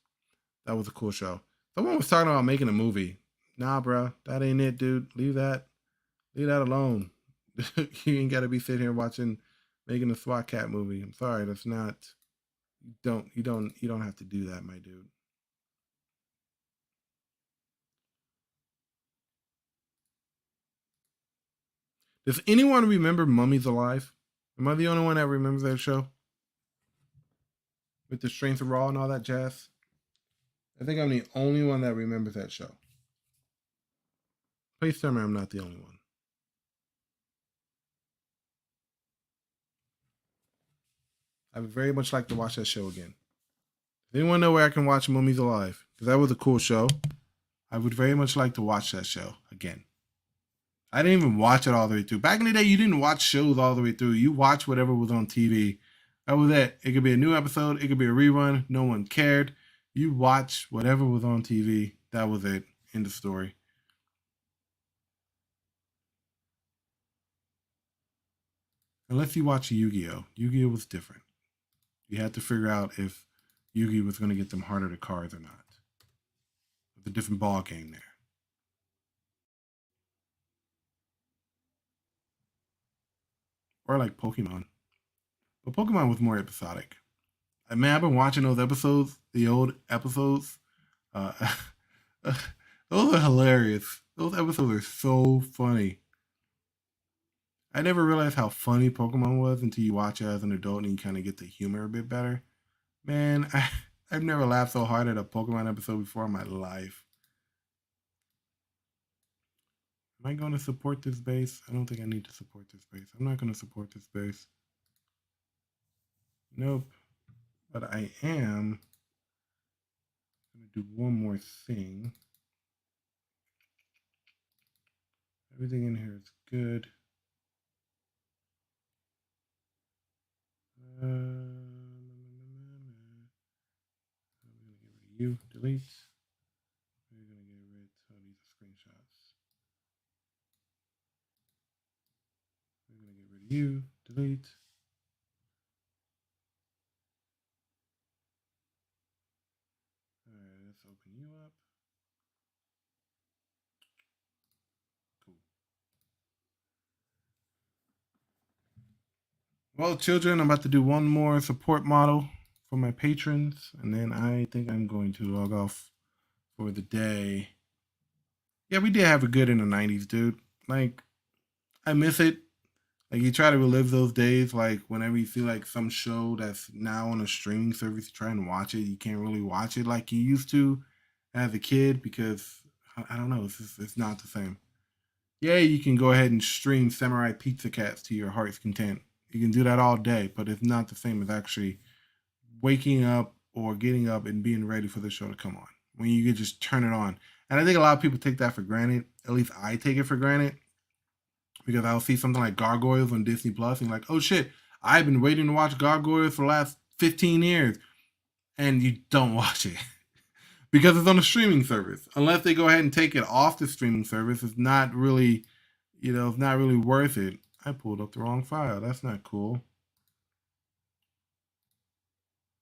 That was a cool show. Someone was talking about making a movie. Nah, bro, that ain't it, dude. Leave that alone. You ain't got to be sitting here watching, making a SWAT Cat movie. I'm sorry, that's not. You don't have to do that, my dude. Does anyone remember Mummies Alive? Am I the only one that remembers that show with the strength of Raw and all that jazz? I think I'm the only one that remembers that show. Please tell me I'm not the only one. I would very much like to watch that show again. Does anyone know where I can watch Mummies Alive? Because that was a cool show. I would very much like to watch that show again. I didn't even watch it all the way through. Back in the day, you didn't watch shows all the way through. You watched whatever was on TV. That was it. It could be a new episode. It could be a rerun. No one cared. You watch whatever was on TV. That was it. End of story. Unless you watch Yu-Gi-Oh. Yu-Gi-Oh was different. You had to figure out if Yu-Gi was going to get them harder to cards or not. It's a different ball game there. Or like Pokemon. But Pokemon was more episodic. I mean, I've been watching those episodes, the old episodes. Uh, those are hilarious. Those episodes are so funny. I never realized how funny Pokemon was until you watch it as an adult and you kind of get the humor a bit better. Man, I've never laughed so hard at a Pokemon episode before in my life. Am I going to support this base? I don't think I need to support this base. I'm not going to support this base. Nope. But I am going to do one more thing. Everything in here is good. I'm going to get rid of you. Delete. We're going to get rid of these screenshots. We're going to get rid of you. Delete. All right, let's open you up. Cool. Well, children, I'm about to do one more support model for my patrons, and then I think I'm going to log off for the day. Yeah, we did have a good in the 90s, dude. Like, I miss it. Like, you try to relive those days, like, whenever you feel like some show that's now on a streaming service, you try and watch it, you can't really watch it like you used to as a kid because, I don't know, it's not the same. Yeah, you can go ahead and stream Samurai Pizza Cats to your heart's content. You can do that all day, but it's not the same as actually waking up or getting up and being ready for the show to come on. when you could just turn it on. And I think a lot of people take that for granted. At least I take it for granted because I'll see something like Gargoyles on Disney Plus and like, oh shit, I've been waiting to watch Gargoyles for the last 15 years, and you don't watch it because it's on a streaming service. Unless they go ahead and take it off the streaming service, it's not really, it's not really worth it. I pulled up the wrong file. That's not cool.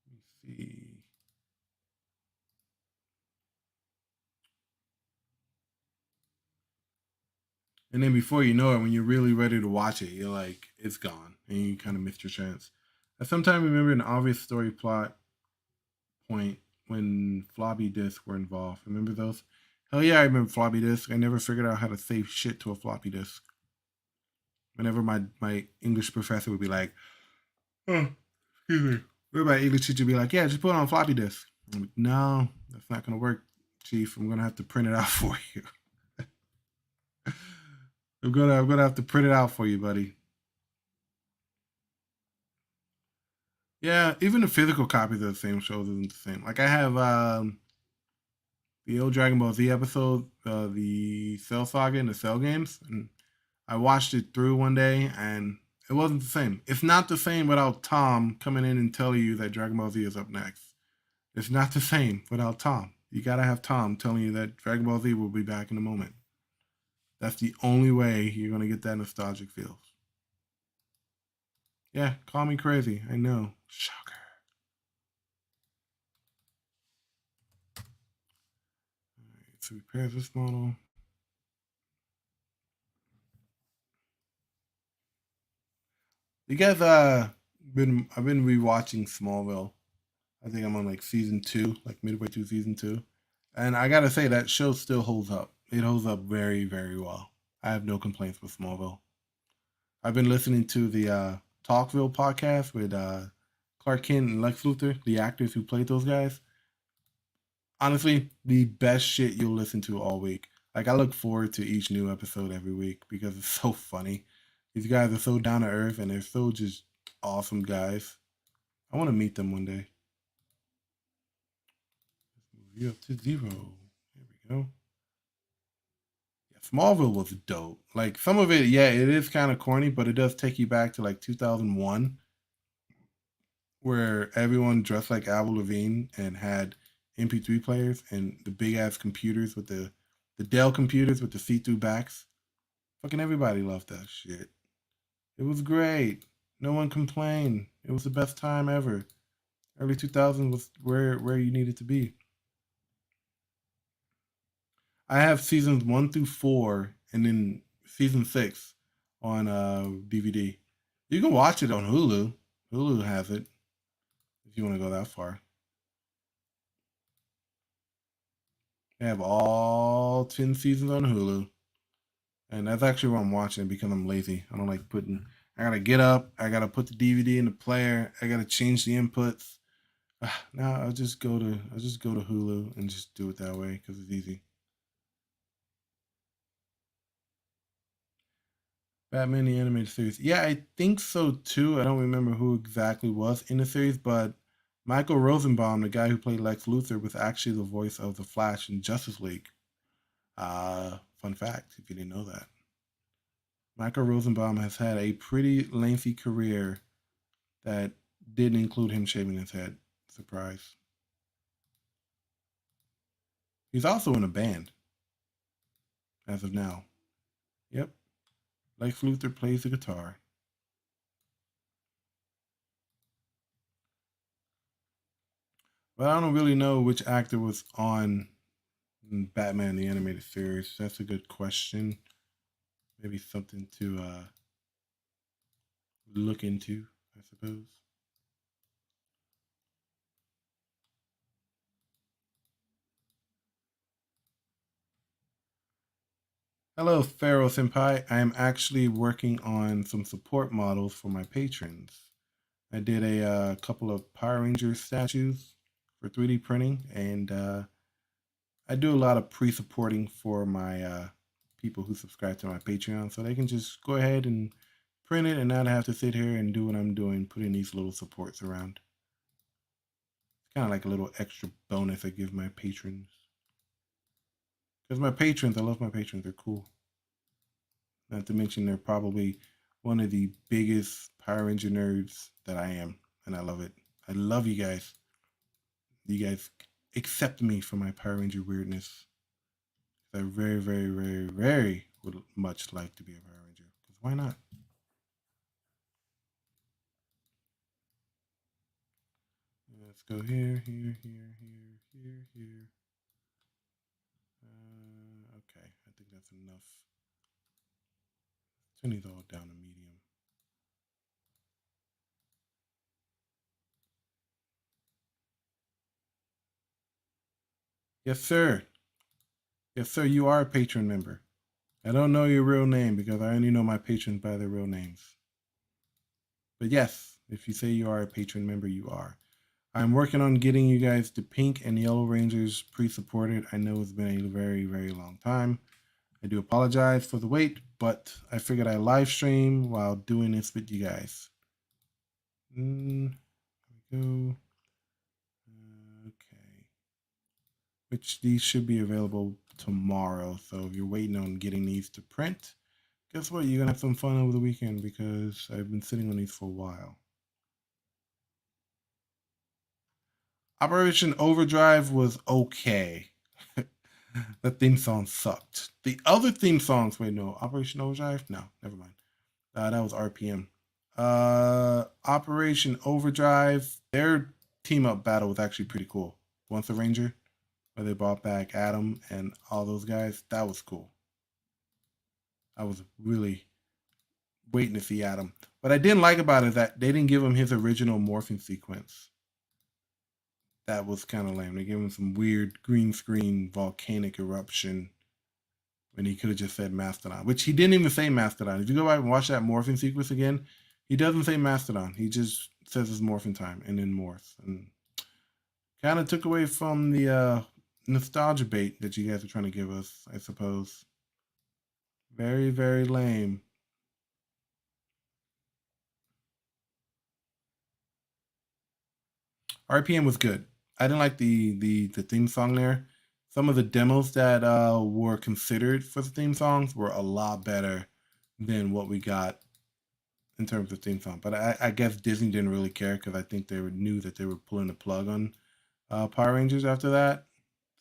Let me see. And then before you know it, when you're really ready to watch it, you're like, it's gone. And you kind of missed your chance. I sometimes remember an obvious story plot point when floppy disks were involved. Remember those? Hell yeah, I remember floppy disks. I never figured out how to save shit to a floppy disk. Whenever my English professor would be like, oh, excuse me. Whenever my English teacher would be like, yeah, just put it on floppy disk. I'm like, no, that's not going to work, Chief. I'm going to have to print it out for you. I'm gonna have to print it out for you, buddy. Yeah, even the physical copies of the same shows isn't the same. Like I have the old Dragon Ball Z episode, the Cell Saga and the Cell games, and I watched it through one day, and it wasn't the same. It's not the same without Tom coming in and telling you that Dragon Ball Z is up next. It's not the same without Tom. You gotta have Tom telling you that Dragon Ball Z will be back in a moment. That's the only way you're gonna get that nostalgic feel. Yeah, call me crazy. I know. Shocker. All right, so repair this model. You guys, I've been rewatching Smallville. I think I'm on like season 2, like midway through season 2, and I gotta say that show still holds up. It holds up very, very well. I have no complaints with Smallville. I've been listening to the Talkville podcast with Clark Kent and Lex Luthor, the actors who played those guys. Honestly, the best shit you'll listen to all week. Like I look forward to each new episode every week because it's so funny. These guys are so down to earth and they're so just awesome guys. I want to meet them one day. Move you up to 0. There we go. Yeah, Smallville was dope. Like some of it, yeah, it is kind of corny, but it does take you back to like 2001 where everyone dressed like Avril Lavigne and had MP3 players and the big ass computers with the Dell computers with the see-through backs. Fucking everybody loved that shit. It was great. No one complained. It was the best time ever. Early 2000s was where you needed to be. I have seasons 1 through 4 and then season 6 on DVD. You can watch it on Hulu. Hulu has it if you want to go that far. They have all 10 seasons on Hulu. And that's actually what I'm watching because I'm lazy. I don't like putting. I gotta get up. I gotta put the DVD in the player. I gotta change the inputs. No, I'll just go to Hulu and just do it that way because it's easy. Batman the animated series. Yeah, I think so too. I don't remember who exactly was in the series, but Michael Rosenbaum, the guy who played Lex Luthor, was actually the voice of the Flash in Justice League. Fun fact, if you didn't know that. Michael Rosenbaum has had a pretty lengthy career that didn't include him shaving his head. Surprise. He's also in a band as of now. Yep. Lex Luthor plays the guitar. But I don't really know which actor was on Batman the Animated Series. That's a good question. Maybe something to look into, I suppose. Hello, Pharaoh Senpai. I am actually working on some support models for my patrons. I did a couple of Power Rangers statues for 3D printing, and I do a lot of pre-supporting for my people who subscribe to my Patreon, so they can just go ahead and print it and not have to sit here and do what I'm doing, putting these little supports around. It's kind of like a little extra bonus I give my patrons. Because my patrons, I love my patrons. They're cool. Not to mention they're probably one of the biggest Power Ranger nerds that I am. And I love it. I love you guys. You guys accept me for my Power Ranger weirdness. I very, very, very, very would much like to be a Power Ranger. Because why not? Let's go here, here, here, here, here, here. Okay, I think that's enough. Turn these all down to medium. Yes, sir. Yes, sir. You are a patron member. I don't know your real name because I only know my patrons by their real names. But yes, if you say you are a patron member, you are. I'm working on getting you guys the pink and yellow Rangers pre-supported. I know it's been a very, very long time. I do apologize for the wait, but I figured I live stream while doing this with you guys. There we go. Okay. Which these should be available tomorrow. So if you're waiting on getting these to print, guess what? You're going to have some fun over the weekend because I've been sitting on these for a while. Operation Overdrive was okay. The theme song sucked. The other theme songs, wait, no. Operation Overdrive? No, never mind. That was RPM. Operation Overdrive, their team up battle was actually pretty cool. Once a Ranger, where they brought back Adam and all those guys, that was cool. I was really waiting to see Adam. What I didn't like about it is that they didn't give him his original morphing sequence. That was kind of lame. They gave him some weird green screen volcanic eruption when he could have just said Mastodon, which he didn't even say Mastodon. If you go back and watch that morphing sequence again, he doesn't say Mastodon. He just says it's morphing time and then morphs. And kind of took away from the nostalgia bait that you guys are trying to give us, I suppose. Very, very lame. RPM was good. I didn't like the theme song there. Some of the demos that were considered for the theme songs were a lot better than what we got in terms of theme song. But I guess Disney didn't really care because I think they knew that they were pulling the plug on Power Rangers after that.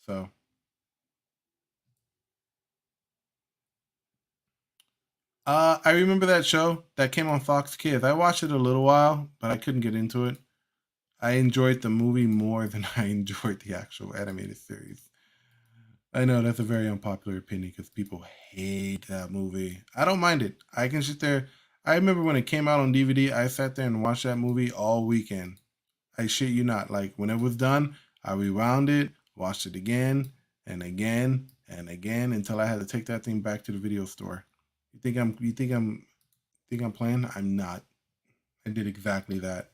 So I remember that show that came on Fox Kids. I watched it a little while, but I couldn't get into it. I enjoyed the movie more than I enjoyed the actual animated series. I know that's a very unpopular opinion because people hate that movie. I don't mind it. I can sit there. I remember when it came out on DVD, I sat there and watched that movie all weekend. I shit you not. Like when it was done, I rewound it, watched it again and again and again until I had to take that thing back to the video store. You think I'm playing? I'm not. I did exactly that.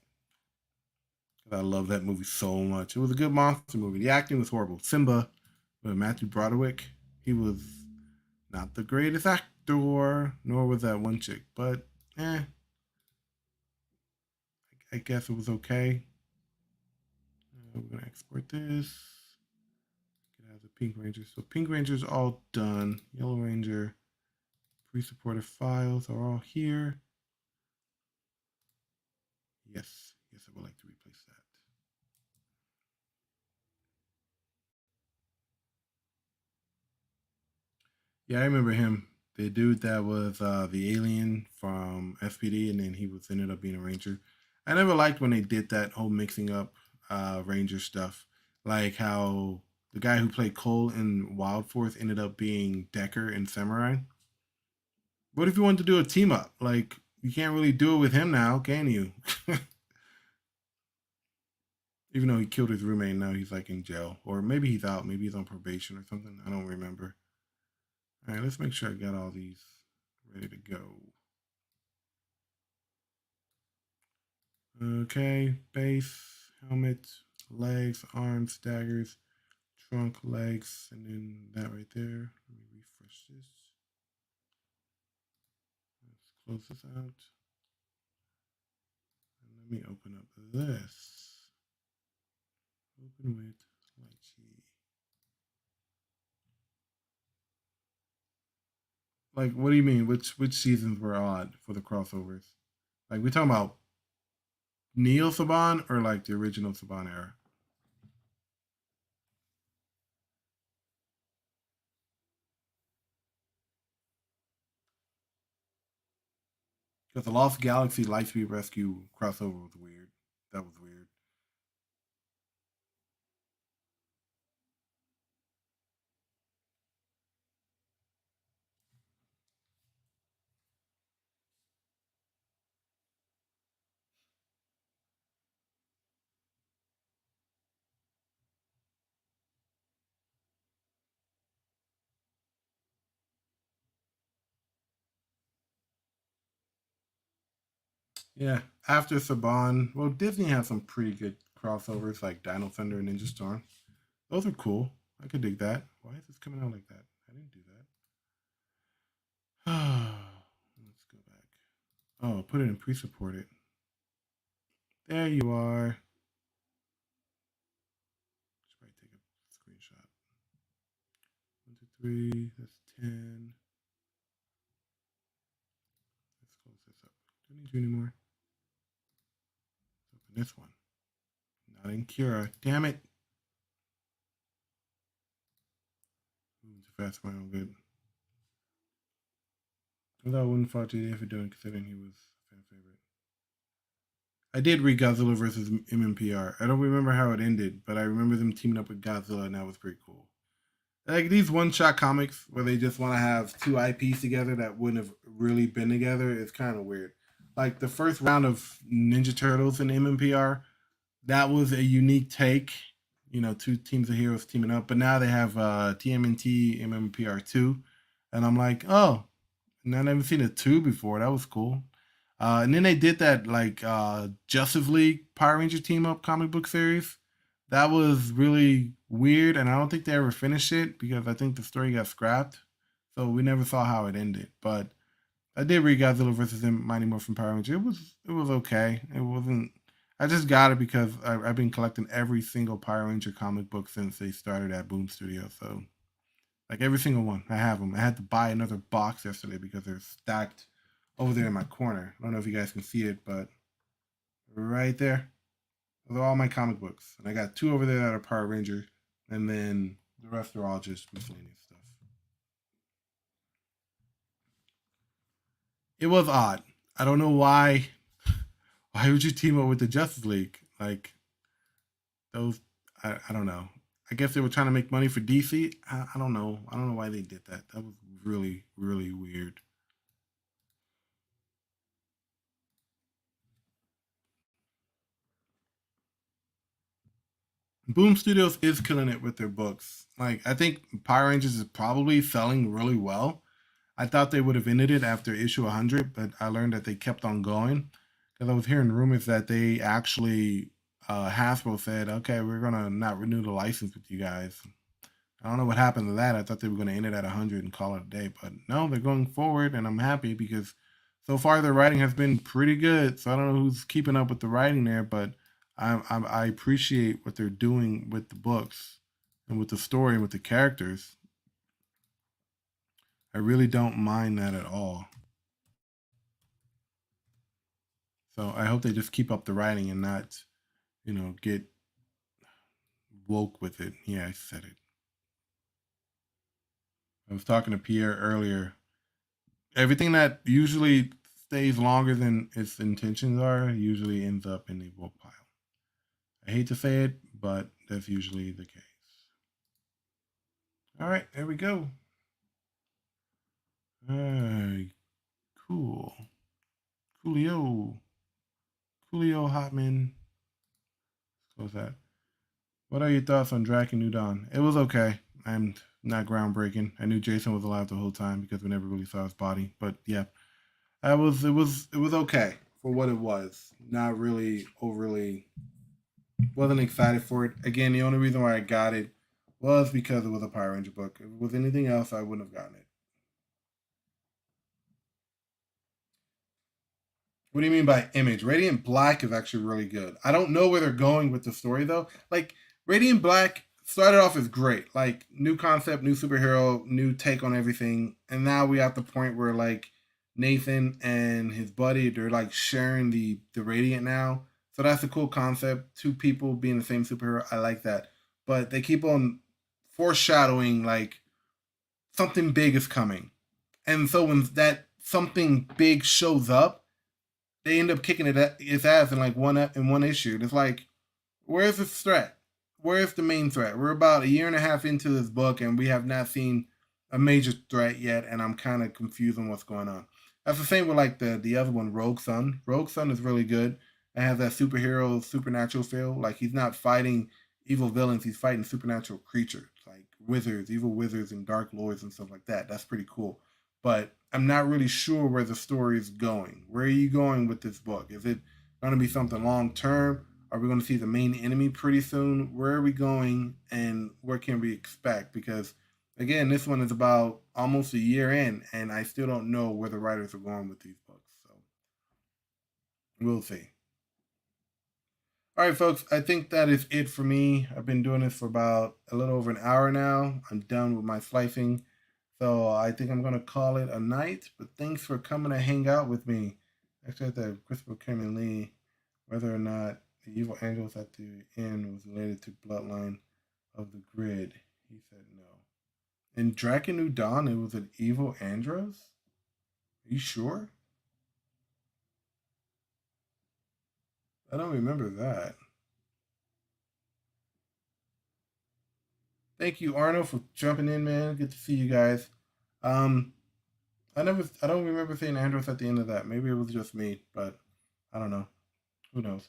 I love that movie so much. It was a good monster movie. The acting was horrible. Simba, with Matthew Broderick, he was not the greatest actor, nor was that one chick. But I guess it was okay. We're gonna export this. Get out the Pink Ranger. So Pink Ranger's all done. Yellow Ranger pre-supported files are all here. Yes, yes, I would like to replace that. Yeah, I remember him. The dude that was the alien from SPD, and then he was ended up being a ranger. I never liked when they did that whole mixing up ranger stuff, like how the guy who played Cole in Wild Force ended up being Decker in Samurai. What if you wanted to do a team up? Like you can't really do it with him now, can you? Even though he killed his roommate, now he's like in jail, or maybe he's out, maybe he's on probation or something. I don't remember. All right, let's make sure I got all these ready to go. Okay, base, helmet, legs, arms, daggers, trunk, legs, and then that right there. Let me refresh this. Let's close this out. And let me open up this. Open with Lychee. Like, what do you mean? Which seasons were odd for the crossovers? Like, we talking about Neo Saban or like the original Saban era? Because the Lost Galaxy Lightspeed Rescue crossover was weird. That was weird. Yeah, after Saban, well, Disney had some pretty good crossovers like Dino Thunder and Ninja Storm. Those are cool. I could dig that. Why is this coming out like that? I didn't do that. Let's go back. Oh, put it in pre-supported. There you are. Should probably take a screenshot. 1, 2, 3. That's 10. Let's close this up. Do not need you anymore. Let's open this one. Not in Cura. Damn it. Moving too fast for my own good. I thought I wouldn't fault JD for doing considering he was a fan favorite. I did read Godzilla versus MMPR. I don't remember how it ended, but I remember them teaming up with Godzilla, and that was pretty cool. Like these one-shot comics where they just want to have two IPs together that wouldn't have really been together is kind of weird. Like the first round of Ninja Turtles and MMPR, that was a unique take. You know, two teams of heroes teaming up, but now they have TMNT MMPR 2, and I'm like, oh, and I never seen a 2 before. That was cool. And then they did that like Justice League Power Ranger team up comic book series. That was really weird, and I don't think they ever finished it because I think the story got scrapped. So we never saw how it ended. But I did read Godzilla versus Mighty Morphin Power Ranger. It was okay. It wasn't. I just got it because I've been collecting every single Power Ranger comic book since they started at Boom Studios. So like every single one, I have them. I had to buy another box yesterday because they're stacked over there in my corner. I don't know if you guys can see it, but right there, those are all my comic books. And I got two over there that are Power Ranger, and then the rest are all just miscellaneous stuff. It was odd. I don't know why. Why would you team up with the Justice League? Like those, I don't know. I guess they were trying to make money for DC. I don't know. I don't know why they did that. That was really, really weird. Boom Studios is killing it with their books. Like I think Power Rangers is probably selling really well. I thought they would have ended it after issue 100, but I learned that they kept on going because I was hearing rumors that they actually Hasbro said, "Okay, we're gonna not renew the license with you guys." I don't know what happened to that. I thought they were going to end it at 100 and call it a day, but no, they're going forward, and I'm happy because so far their writing has been pretty good. So I don't know who's keeping up with the writing there, but I appreciate what they're doing with the books and with the story and with the characters. I really don't mind that at all. So I hope they just keep up the writing and not, get woke with it. Yeah, I said it. I was talking to Pierre earlier. Everything that usually stays longer than its intentions are usually ends up in the woke pile. I hate to say it, but that's usually the case. All right, there we go. All right, cool. Coolio. Coolio Hotman. What's that? What are your thoughts on Draken New Dawn? It was okay. I'm not groundbreaking. I knew Jason was alive the whole time because we never really saw his body. But yeah, it was okay for what it was. Not really overly wasn't excited for it. Again, the only reason why I got it was because it was a Power Ranger book. If it was anything else, I wouldn't have gotten it. What do you mean by image? Radiant Black is actually really good. I don't know where they're going with the story though. Like Radiant Black, started off as great, like new concept, new superhero, new take on everything, and now we at the point where like Nathan and his buddy, they're like sharing the radiant now. So that's a cool concept. Two people being the same superhero, I like that. But they keep on foreshadowing like something big is coming, and so when that something big shows up, they end up kicking its ass in like one issue. It's like, where's the threat? Where's the main threat? We're about a year and a half into this book, and we have not seen a major threat yet, and I'm kind of confused on what's going on. That's the same with like the other one, Rogue Sun. Rogue Sun is really good. It has that superhero, supernatural feel. Like he's not fighting evil villains; he's fighting supernatural creatures, like wizards, evil wizards, and dark lords and stuff like that. That's pretty cool. But I'm not really sure where the story is going. Where are you going with this book? Is it going to be something long term? Are we going to see the main enemy pretty soon? Where are we going, and what can we expect? Because again, this one is about almost a year in, and I still don't know where the writers are going with these books. So we'll see. All right, folks, I think that is it for me. I've been doing this for about a little over an hour now. I'm done with my slicing. So I think I'm going to call it a night. But thanks for coming to hang out with me. Actually, at the Christopher Cameron Lee, whether or not the evil angels at the end was related to bloodline of the grid, he said no. In Draken New Dawn, it was an evil Andros? Are you sure? I don't remember that. Thank you, Arnold, for jumping in, man. Good to see you guys. Um, I don't remember saying Andros at the end of that. Maybe it was just me, but I don't know. Who knows?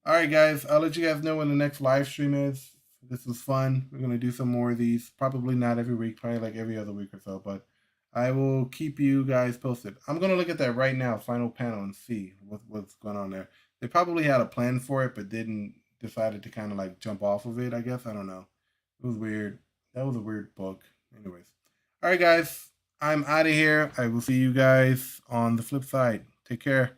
All right, guys. I'll let you guys know when the next live stream is. This was fun. We're gonna do some more of these. Probably not every week. Probably like every other week or so. But I will keep you guys posted. I'm gonna look at that right now, final panel, and see what's going on there. They probably had a plan for it, but didn't decided to kind of like jump off of it. I guess I don't know. It was weird. That was a weird book. Anyways, all right, guys. I'm out of here. I will see you guys on the flip side. Take care.